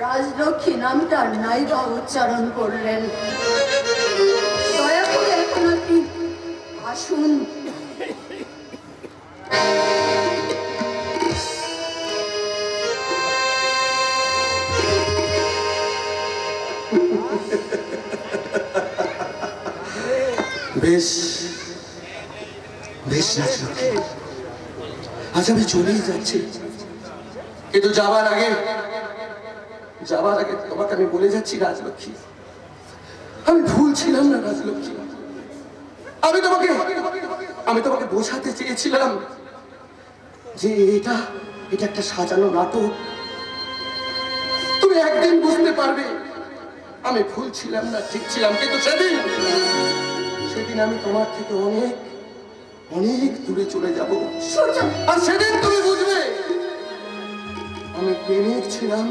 রাজলক্ষ্মী নামটা নাইবা উচ্চারণ করলেন। দয়া করে এখন আপনি আসুন। বেশ বেশ রাজলক্ষ্মী, আজ আমি চলেই যাচ্ছি, কিন্তু যাবার আগে তোমাকে আমি বলে যাচ্ছি রাজলক্ষ্মী, আমি ভুল ছিলাম না রাজলক্ষ্মী। আমি তোমাকে বোঝাতে চেয়েছিলাম যে এটা একটা সাজানো নাটক। তুমি একদিন বুঝতে পারবে আমি ভুল ছিলাম না, ঠিক ছিলাম। কিন্তু সেদিন আমি তোমার থেকে অনেক অনেক দূরে চলে যাব, আর সেদিন তুমি বুঝবে আমি প্রেমিক ছিলাম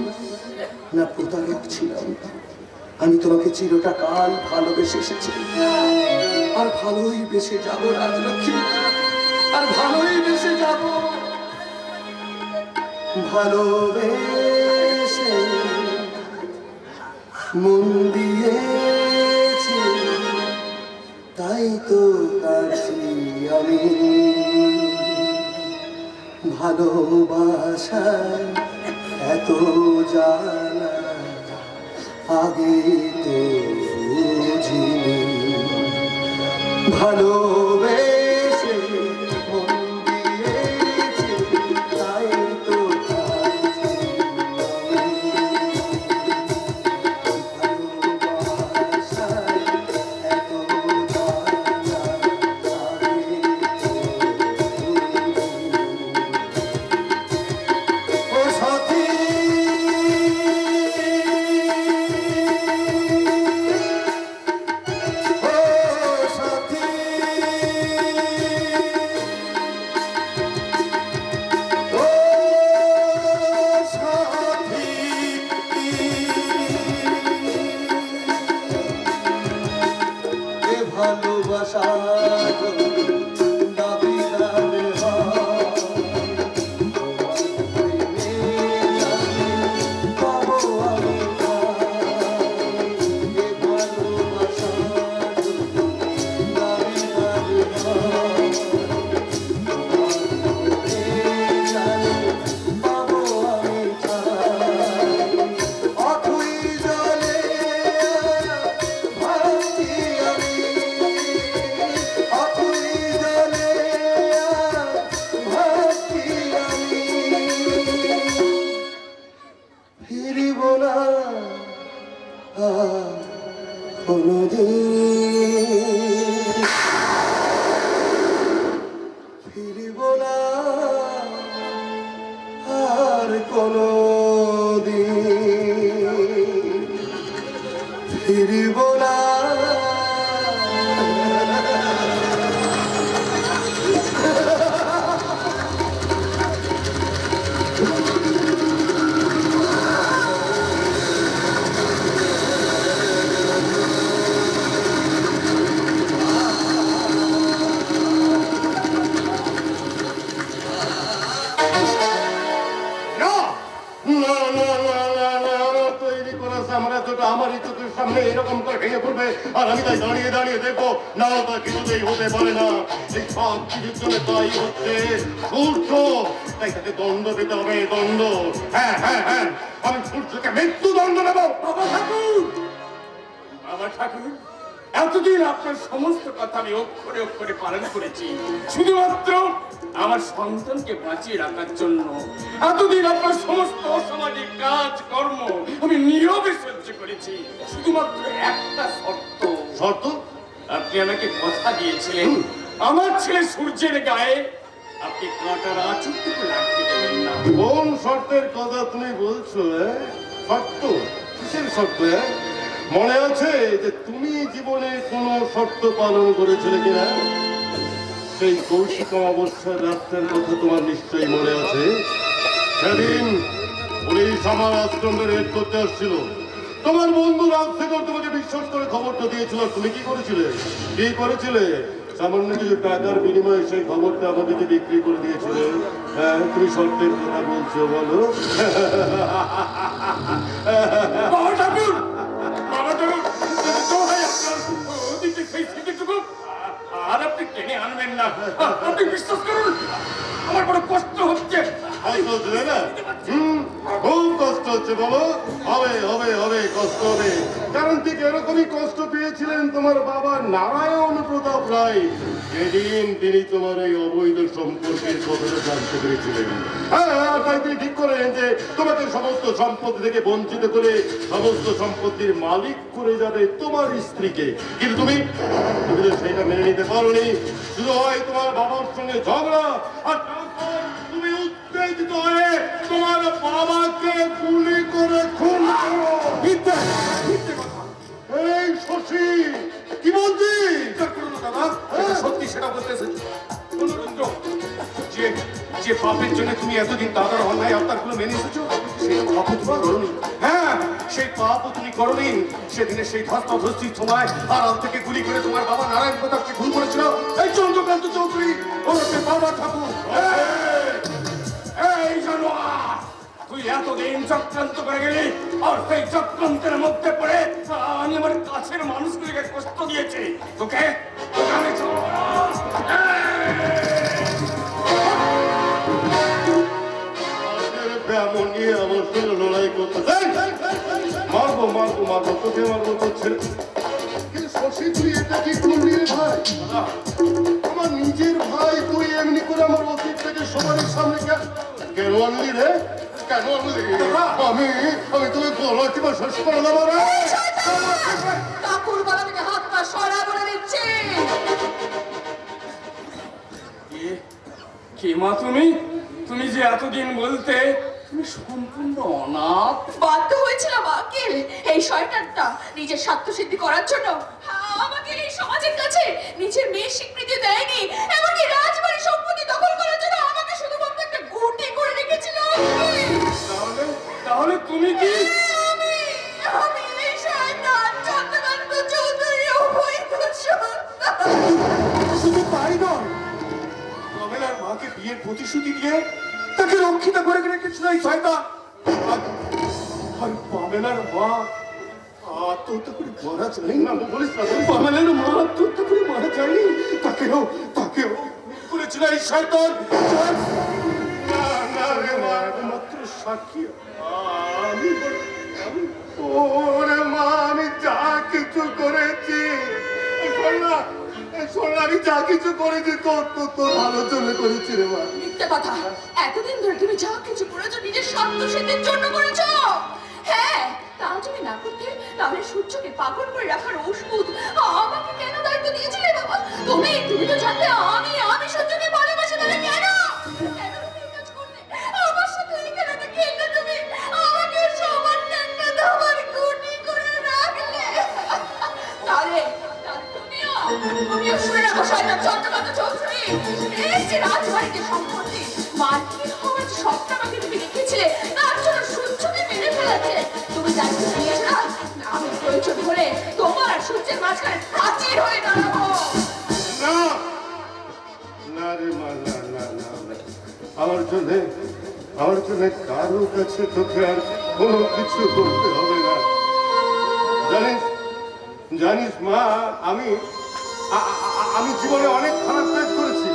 না প্রতারক ছিলাম। আমি তোমাকে চিরটা কাল ভালোবেসে এসেছি, আর ভালোই বেসে যাব রাজলক্ষ্মী, আর ভালোই বেসে যাব। ভালোবেসে মন দিয়েছি, তাই তো কাছি আমি। ভালোবাসায় এত জানা আগে তো বুঝিনি। ভালোবেসে মন দিয়েছি, তাই তো কাছি আমি। ভালোবাসায় এত জানা আগে তো বুঝিনি। ও সাথী, ভালোবাসা দাবিদার পাবো আমি, ভালোবাসা দাবিদার পাবো আমি। অথই জলে ভাসছি আমি, অথই জলে ভাসছি আমি। ফিরিব না আর কোনোদিন, ফিরিব না আর কোনোদিন, ফিরিব না। না না না না না না না, তৈরি করা সামরা দুটো আমারই চোখের সামনে এরকম করে ভেঙে পড়বে, আর আমি তাই দাঁড়িয়ে দাঁড়িয়ে দেখবো। না, তা কিছুতেই হতে পারে না। এই সব কিছুর জন্য তাই হচ্ছে সূর্য, তাই তাকে দণ্ড পেতে হবে, দণ্ড। হ্যাঁ হ্যাঁ হ্যাঁ, আমি সূর্যকে মৃত্যুদণ্ড নেব। বাবা ঠাকুর, বাবা ঠাকুর, এতদিন আপনার সমস্ত কথা আমি অক্ষরে অক্ষরে পালন করেছি, শুধুমাত্র আমার সন্তানকে বাঁচিয়ে রাখার জন্য। এতদিন আপনার সমস্ত অসামাজিক কাজ কর্ম আমি নীরবে সহ্য করেছি, শুধুমাত্র একটা শর্ত। শর্ত? আপনি আমাকে কথা দিয়েছিলেন আমার ছেলে সূর্যের গায়ে আপনি কাঁটার আঁচড়টুকু লাগতে দেবেন না। কোন শর্তের কথা তুমি বলছো? শর্ত? কিসের শর্ত? মনে আছে যে তুমি জীবনে কোনো শর্ত পালন করেছিলে কিনা? সেই কৌশিক অমাবস্যার রাত্রের কথা তোমার নিশ্চয়ই মনে আছে। সেদিন পুলিশ আমার আশ্রমে রেড করতে আসছিল। তোমার বন্ধু রাজশেখর তোমাকে বিশ্বাস করে খবরটা দিয়েছিল। তুমি কি করেছিলে? কি করেছিলে? সামান্য কিছু টাকার বিনিময়ে সেই খবরটা আমাদেরকে বিক্রি করে দিয়েছিলে। হ্যাঁ, তুমি সত্যের কথা বলছো বলো। বাবা ঠাকুর, বাবা ঠাকুর, দোহাই আপনার, ওদিকে সেই স্মৃতিটুকু আর আপনি টেনে আনবেন না। আপনি বিশ্বাস করুন, আমার বড় কষ্ট হচ্ছে। কষ্ট হচ্ছে তাই না? খুব কষ্ট হচ্ছে বলো। হবে হবে হবে, কষ্ট হবে। কারণ ঠিক এরকমই কষ্ট পেয়েছিলেন তোমার বাবা নারায়ণ প্রতাপ রায়, যেদিন তিনি তোমার এই অবৈধ সম্পর্কের কথাটা জানতে পেরেছিলেন। হ্যাঁ, তাই তিনি ঠিক করেন যে তোমাকে সমস্ত সম্পত্তি থেকে বঞ্চিত করে সমস্ত সম্পত্তির মালিক করে যাবে তোমার স্ত্রীকে। কিন্তু তুমি তো সেটা মেনে নিতে পারোনি। শুধু হয় তোমার বাবার সঙ্গে ঝগড়া, আর তারপর তুমি উত্তেজিত হয়ে তোমার বাবাকে গুলি করে খুন করো। মিথ্যে মিথ্যে কথা। এই শশী, কি বলছিস? চিন্তা করো না দাদা, যেটা সত্যি সেটা বলতে এসেছি। শোনো রুদ্র, যে যে পাপের জন্য তুমি এতদিন দাদার অন্যায় আত্মারগুলো মেনে এসেছো, সেই পাপও তুমি করোনি। হ্যাঁ, সেই পাপও তুমি করোনি। সেদিনে সেই ধস্তাধস্তির সময় আড়াল থেকে গুলি করে তোমার বাবা নারায়ণ প্রতাপকে খুন করেছিল এই চন্দ্রকান্ত চৌধুরী, ওরফে বাবা ঠাকুর। এই জানোয়ার, তুই এতদিন চক্রান্ত করে গেলি, আর সেই চক্রান্তের মধ্যে পড়ে আমি আমার কাছের মানুষগুলিকে কষ্ট দিয়েছি। তোকে তোকে আমি ব্যামন নিয়ে আমার সঙ্গে লড়াই করতে মারবো মারবো মারবো, তোকে মারবো তোর ছেলে। কিন্তু শশী, তুই এটা কি করলি রে ভাই? আমার নিজের ভাই, তুই এমনি করে আমার অতীতটাকে সবার সামনে কেন আনলি রে? কেন আনলি? আমি আমি তোকে গলা কিংবা শেষ করে দেবো রে। কাকুর গলা থেকে হাত পা সরা বলে দিচ্ছি। কে মা তুমি? তুমি যে এতদিন বলতে তুমি সম্পূর্ণ অনাথ। বাধ্য হয়েছিলাম আকিল এই শয়তানটা নিজের স্বার্থ সিদ্ধি করার জন্য আমাকে এই সমাজের কাছে নিজের মেয়ের স্বীকৃতি দেয়নি, এমনকি রাজবাড়ি সম্পত্তি দখল করার জন্য আমাকে শুধুমাত্র একটা গুটি করে রেখেছিল। তাহলে তাহলে তুমি কি? আমি আমি এই শয়তান চন্দ্রকান্ত চৌধুরী অবৈধ সন্তান। শুধু তাই নয়, কমলার মাকে বিয়ের প্রতিশ্রুতি দিয়ে তাকে রক্ষিত করে রেখেছিল এই শয়তান। আর পামেলার মা আত্মহত্যা করে মারা যায়নি। না, বলিস না, বলিস না। পামেলার মা আত্মহত্যা করে মারা যায়নি, তাকেও তাকেও করেছিল এই শয়তান। না, না রে মা, একমাত্র সাক্ষী আমি। ওরে মা, আমি যা কিছু করেছি, শোন না, আমি যা কিছু করেছি তোর তোর তোর ভালোর জন্য করেছি রে মা। মিথ্যে কথা। এতদিন ধরে তুমি যা কিছু করেছো নিজের স্বার্থ সিদ্ধির জন্য করেছো। হ্যাঁ, তা যদি না করতে তাহলে সূর্যকে পাগল করে রাখার ওষুধ আমাকে কেন দায়িত্ব দিয়েছিলে বাবা? তুমি তো জানতে আমি সূর্যকে ভালোবাসি, তাহলে কেন কেন তুমি এই কাজ করলে? আমার সাথে এই খেলাটা খেললে তুমি, আমাকে সামান্য একটা দাবার গুটি করে রাখলে। তাহলে তুমিও শুনে রাখো শয়তান চন্দ্রকান্ত চৌধুরী, এই যে রাজবাড়িতে সম্পত্তি মার্কিন হওয়ার যে স্বপ্ন আমাকে তুমি দেখেছিলে, তার জন্য সূর্যকে মেরে ফেলেছে। তুমি দায়িত্ব নিয়েছো না, আমি প্রয়োজন হলে তোমার আর সূর্যের মাঝখানে প্রাচীর হয়ে দাঁড়াবো। না না রে মা, না না না না। আমার জন্য কারো কাছে তোকে আর কোনো কিছু করতে হবে না। জানিস মা, আমি জীবনে অনেক খারাপ কাজ করেছি,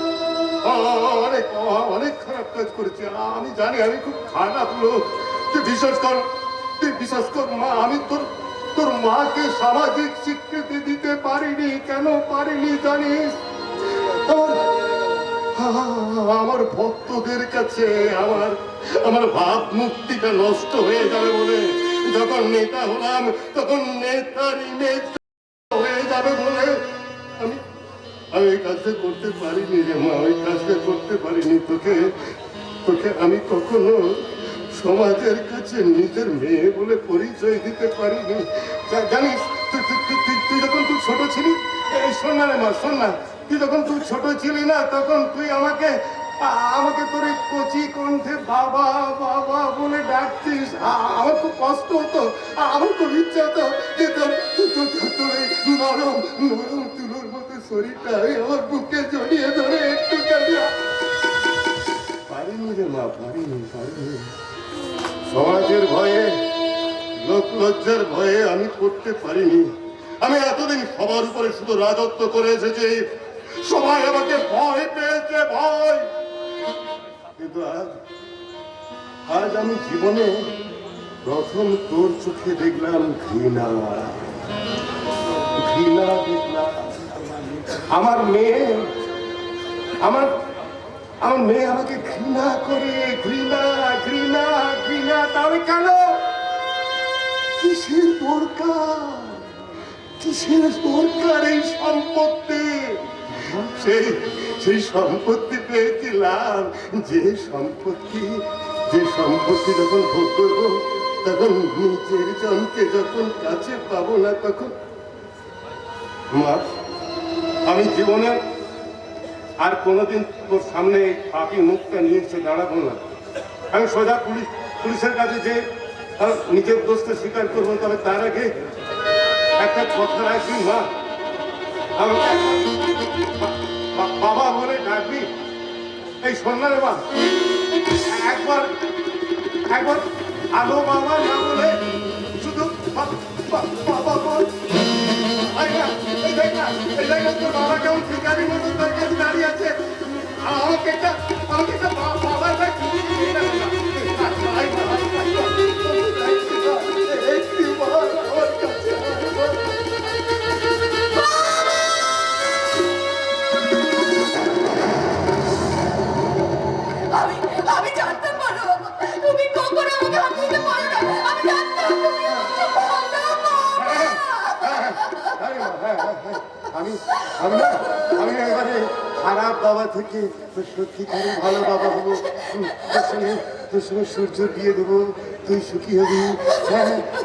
অনেক খারাপ কাজ করেছি। আমি জানি আমি খুব খারাপ লোক। তুই বিশ্বাস কর মা, আমি তোর মাকে সামাজিক স্বীকৃতি দিতে পারিনি। কেন পারিনি জানিস? আমার ভক্তদের কাছে আমার ভাব মুক্তিটা নষ্ট হয়ে যাবে বলে, যখন নেতা হলাম তখন নেতার ইমেজ হয়ে যাবে বলে আমি এই কাজটা করতে পারিনি রে মা, ওই কাজটা করতে পারিনি। তোকে আমি কখনো সমাজের কাছে নিজের মেয়ে বলে পরিচয় দিতে পারিনি। জানিস, তুই যখন তুই ছোট ছিলি, এই শোন না রে মা, শোন না, তুই যখন তুই ছোট ছিলি না, তখন তুই আমাকে তোর এই কচি কণ্ঠে বাবা বাবা বলে ডাকতিস। আমার খুব কষ্ট হতো, আমার খুব ইচ্ছা হতো যে তোর এই নরম নরম তুলোর মতো শরীরটা আমার বুকে জড়িয়ে ধরে একটু পারিনি পারিনি। সমাজের ভয়ে, লোক লজ্জার ভয়ে আমি পড়তে পারিনি। আমি এতদিন সবার উপরে শুধু রাজত্ব করে এসেছি, সবাই আমাকে ভয় পেয়েছে, ভয়। কিন্তু আজ আমি জীবনে প্রথম তোর চোখে দেখলাম ঘৃণা, ঘৃণা দেখলাম। আমার মেয়ে আমার মেয়ে আমাকে ঘৃণা করে, ঘৃণা ঘৃণা ঘৃণা। তাহলে কেন? কিসের দরকার, কিসের দরকার এই সম্পত্তি? সেই সম্পত্তি পেয়েছিলাম, যে সম্পত্তি যখন ভোগ করবো, তখন নিজের জনকে যখন কাছে পাবো না, তখন মা, আমি জীবনে আর কোনোদিন তোর সামনে এই পাপি মুখটা নিয়ে এসে দাঁড়াবো না। আমি সোজা পুলিশের কাছে যে নিজের দোষটা স্বীকার করবো। তবে তার আগে একটা কথা রাখবি মা, আমাকে বাবা বলে ডাকবি। এই সন্ধ্যা রে মা, একবার আলো বাবা না বলে শুধু বাবা বল। এই দেখ না তোর বাবা কেমন ভিখারির মতো তোর কাছে দাঁড়িয়ে আছে। আমাকে একটা বাবার ভাই আমি জানতাম পারো তুমি কখনো আমাকে হাত দিতে পারো না। আমি জানতাম তুমি আমাকে ভালো আমি এবারে খারাপ বাবা থেকে সত্যিকারের ভালো বাবা হবো। তোর সঙ্গে সূর্য দিয়ে দেবো, তুই সুখী হবি।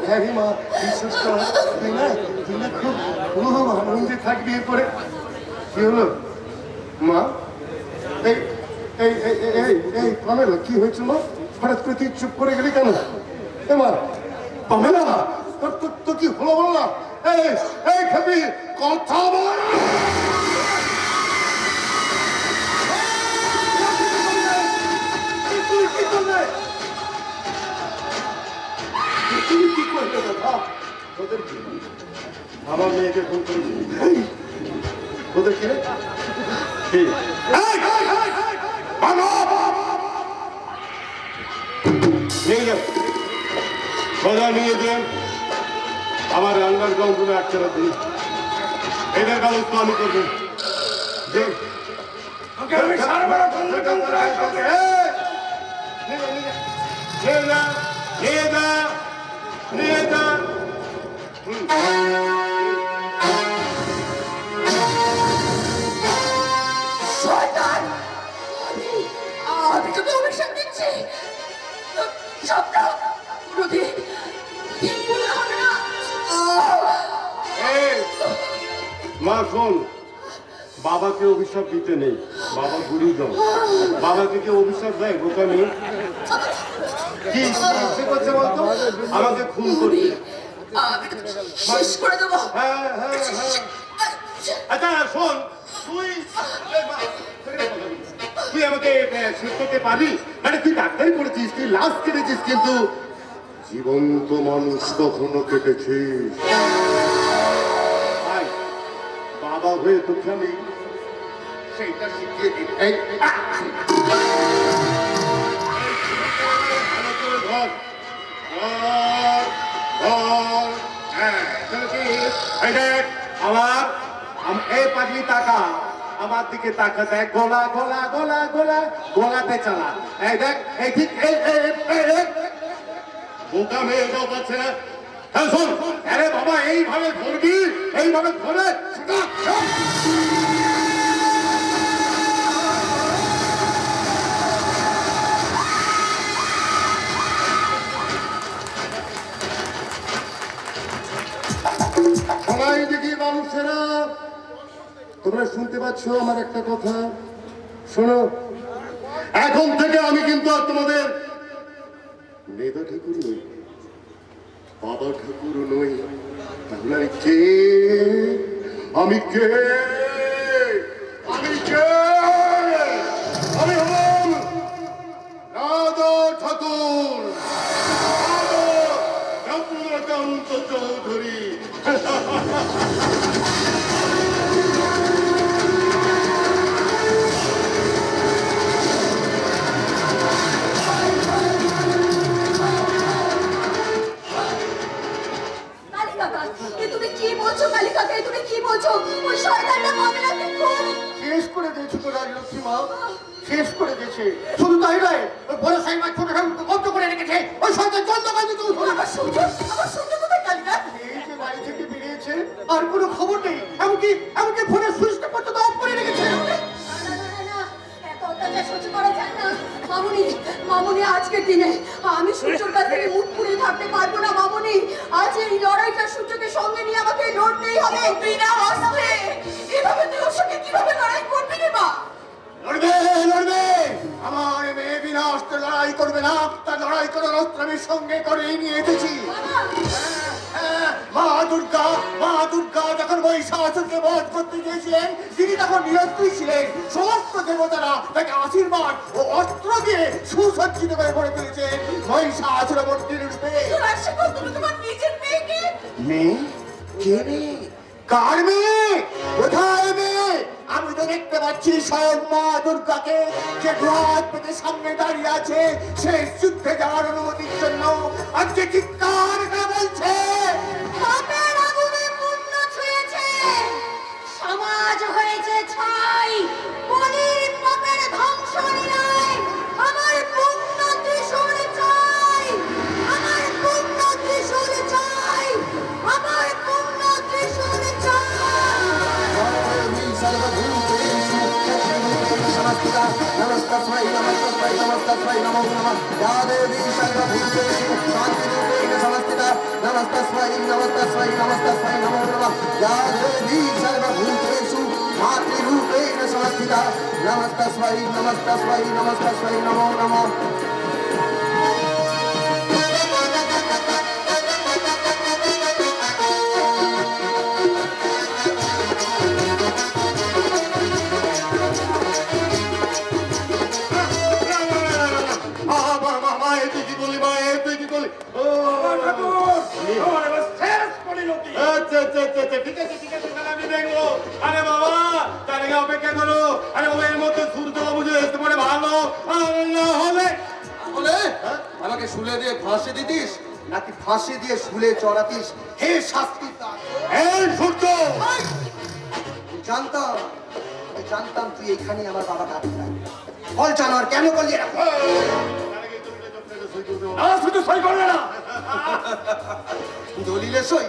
হ্যাঁ রে মা, বিশ্বাস কর। তুই না খুব আনন্দে থাকবি। এরপরে কি হলো মা? এই পামেলা, কি হয়েছিল মা? হঠাৎ করে তুই চুপ করে গেলি কেন? এ মা পামেলা, তোর কি হলো বল না? এই খাবি কথা বল। তুই কি করলে? তুই কি করলে দাদা? তোদের কি? আমার মেয়েকে ফোন করেছি। তোদের কি রে? নিয়ে যান, সোজা নিয়ে যান আমার রান্নার গঙ্গুলো একচারা দিন। এদের ব্যবস্থা আমি করবো। নিয়ে যা। শয়তান! আমি তোকে অভিশাপ দিচ্ছি। স্বপ্ন কোনোদিন পূর্ণ হবে না। মা শোন, বাবাকে অভিশাপ দিতে নেই, বাবা গুরুজন। বাবাকে কেউ অভিশাপ দেয়? বোকা মেয়ে, কি ইচ্ছে করছে বলতো? আমাকে খুন করবে। আমি তোকে শেষ করে দেবো। হ্যাঁ। আচ্ছা শোন, তুই আমাকে শেষ করতে পারবি? মানে তুই ডাক্তারি পড়েছিস, তুই লাশ কেটেছিস, কিন্তু জীবন্ত মানুষ কখনো কেটেছিস? বাবা হয়ে তোকে আমি সেইটা শিখিয়ে দিই। ভালো করে ধর। আমার এই পাগলি টাকা আমার দিকে তাকা, দেখ গোলাতে চালা। এই দেখ, এই ঠিক বোকা মেয়ে পাচ্ছে না। হ্যাঁ শোন, আরে বাবা এইভাবে ধরবি, এইভাবে ধরে সবাই দেখি মানুষেরা, তোমরা শুনতে পাচ্ছ আমার একটা কথা? শোনো, এখন থেকে আমি কিন্তু আর তোমাদের মেধা ঠাকুর নই, বাবা ঠাকুর নই। তাহলে আমি কে? আমি হলাম রমাকান্ত চৌধুরী। কালী কাকা, এ তুমি কি বলছো? কালী কাকা, এ তুমি কি বলছো? ওই শয়তানটা মমিলাকে খুন শেষ করে দিয়েছে তো রাজলক্ষ্মী মা, শেষ করে দিয়েছে। শুধু তাই নয়, ওই বড় সাইমা ছোট ঠাকুরকে বন্ধ করে রেখেছে ওই শয়তান চন্দ্রকান্ত চৌধুরী। আমার সূর্য কোথায় কালীকা? এই যে বাড়ি থেকে বেরিয়েছে আর কোনো খবর নেই, এমনকি ফোনের সুইচটা পর্যন্ত অফ করে রেখেছে। না, এত অত্যাচার সহ্য করা যায় না। মামুনি, আজকের দিনে আমি সূর্যর কাছ থেকে মুখ পুড়িয়ে থাকতে পারবো না মামুনি। আজ এই লড়াইটা সূর্যকে সঙ্গে নিয়ে আমাকে লড়তেই হবে। বিনা অস্ত্রে এভাবে তুই ওর সঙ্গে কিভাবে লড়াই করবি রে মা? লড়বে। আমার মেয়ে বিনা অস্ত্রে লড়াই করবে না, তার লড়াই করার অস্ত্র আমি সঙ্গে করে নিয়ে এসেছি। মা দুর্গা যখন মহিষাসুরকে বধ করতে গিয়েছিলেন, তিনি তখন নিরস্ত্রী ছিলেন। সমস্ত দেবতারা তাকে আশীর্বাদ ও অস্ত্র দিয়ে সুসজ্জিত করে গড়ে তুলেছেন মহিষাসুরমূর্তির রূপে। তুমি তোমার নিজের মেয়েকে মেয়ে? কে মেয়ে? কার মেয়ে? কোথায় মেয়ে? আমি তো দেখতে পাচ্ছি স্বয়ং মা দুর্গাকে, যে দুহাত পেতে সামনে দাঁড়িয়ে আছে শেষ যুদ্ধে যাওয়ার অনুমতির জন্য। আজকে চিৎকার করে বলছে, পাপের আগুনে পুণ্য ছুঁয়েছে, সমাজ হয়েছে ছাই, বলির পাপের ধ্বংস নিরায়। আমার পুণ্য ত্রিশূল চাই, আমার পুণ্য ত্রিশূল চাই, আমার পুণ্য ত্রিশূল চাই। নমস্তস্मै নমো নমঃ। या देवी सर्वभूतेषु शान्तिरूपेण संस्थिता नमस्तस्मै नमो नमः। या देवी सर्वभूतेषु मातृरूपेण संस्थिता नमस्तस्मै नमो नमः। আচ্ছা, ঠিক আছে, তাহলে আমি দেখবো। আরে বাবা, তার আগে অপেক্ষা করো। আরে বাবা, এর মধ্যে সূর্য বাবু যে আসতে পারে ভালো, আর না হলে বলে আমাকে শুলে দিয়ে ফাঁসি দিতিস নাকি ফাঁসি দিয়ে শুলে চড়াতিস? হে শাস্তি দাতা! এই সূর্য, জানতাম তুই এখানে আমার বাবাকে আটকে রাখবি। বল জানোয়ার, কেন করলি এরকম? না, শুধু সই করবে না। দলিলে সই?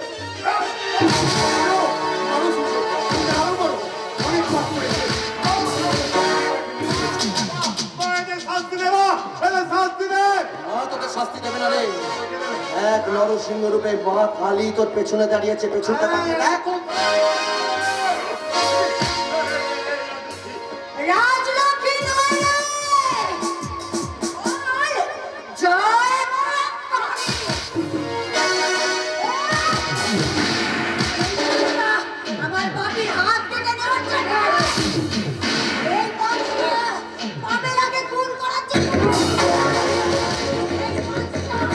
শাস্তি দেবো, শাস্তি দে। তোকে শাস্তি দেবে না রে। এক নরসিংহ রূপে মা কালী তোর পেছনে দাঁড়িয়েছে, পেছনটা তাকিয়ে দেখ। রাজলক্ষ্মী নয় রে! ওই, জয় মা কালী! আমার বাপির হাত কেটে নেওয়ার জন্য এই বংশে পাপের আগে খুন করার জন্য এই বংশটা, এই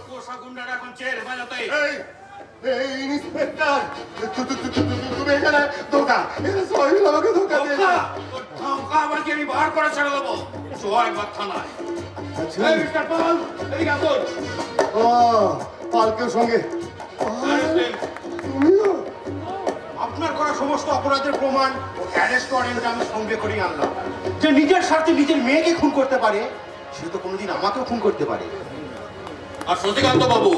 পোষা গুন্ডারা এখন চেয়ে বাজাতে। এই ইন্সপেক্টর, তুমি এখানে ধোকা, এখানে সবাই মিলে আমাকে ধোকা দিয়েছে। আবার কি আমি বার করে ছেড়ে দেবো? চল একবার থানায়। আচ্ছা। এই মিস্টার পাল, এদিকে আসুন। ও, পালকের সঙ্গে তুমিও? আপনার করা সমস্ত অপরাধের প্রমাণ ও অ্যারেস্ট ওয়ারেন্ট আমি সঙ্গে করে আনলাম। যে নিজের স্বার্থে নিজের মেয়েকে খুন করতে পারে, সে তো কোনোদিন আমাকেও খুন করতে পারে। আর শশীকান্ত বাবু,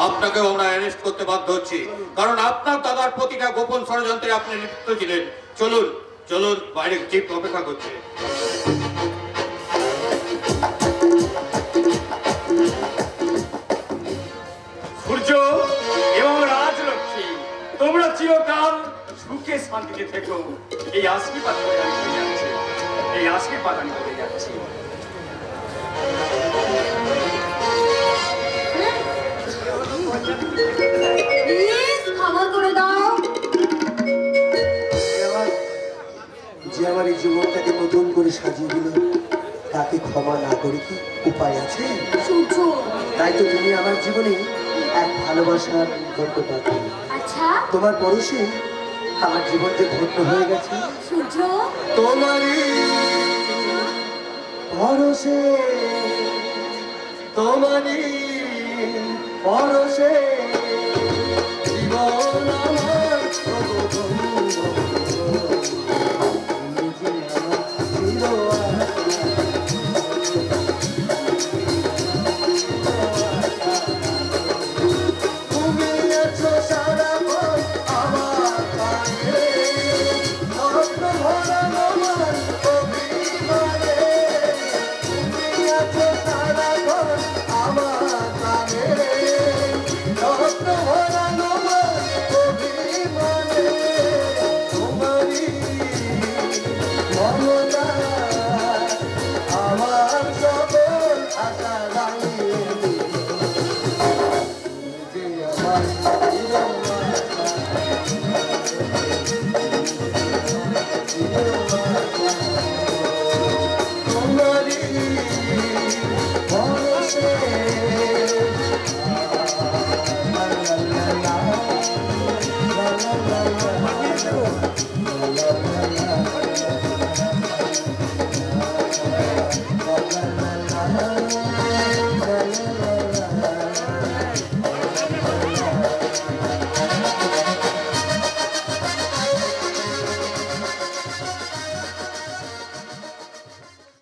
আপনাকেও আমরা অ্যারেস্ট করতে বাধ্য হচ্ছি, কারণ আপনার দাদার প্রতিটা গোপন ষড়যন্ত্রে আপনি লিপ্ত ছিলেন। চলুন চলুন, বাইরে জিপ অপেক্ষা করছে। সূর্য এবং রাজলক্ষ্মী, তোমরা চিরকাল সুখে শান্তিতে থেকো, এই আশীর্বাদ করে আমি চলে যাচ্ছি, এই আশীর্বাদ আমি করে যাচ্ছি। প্লিজ ক্ষমা করে দাও। এবার যে আমার এই জীবনটাকে নতুন করে সাজিয়ে দিল, তাকে ক্ষমা না করে কি উপায় আছে? সূর্য। তাই তো তুমি আমার জীবনে এক ভালোবাসার গল্প পাবে। আচ্ছা তোমার পরশে আমার জীবন যে ধন্য হয়ে গেছে। সূর্য, তোমারই পরশে, তোমারই পরশে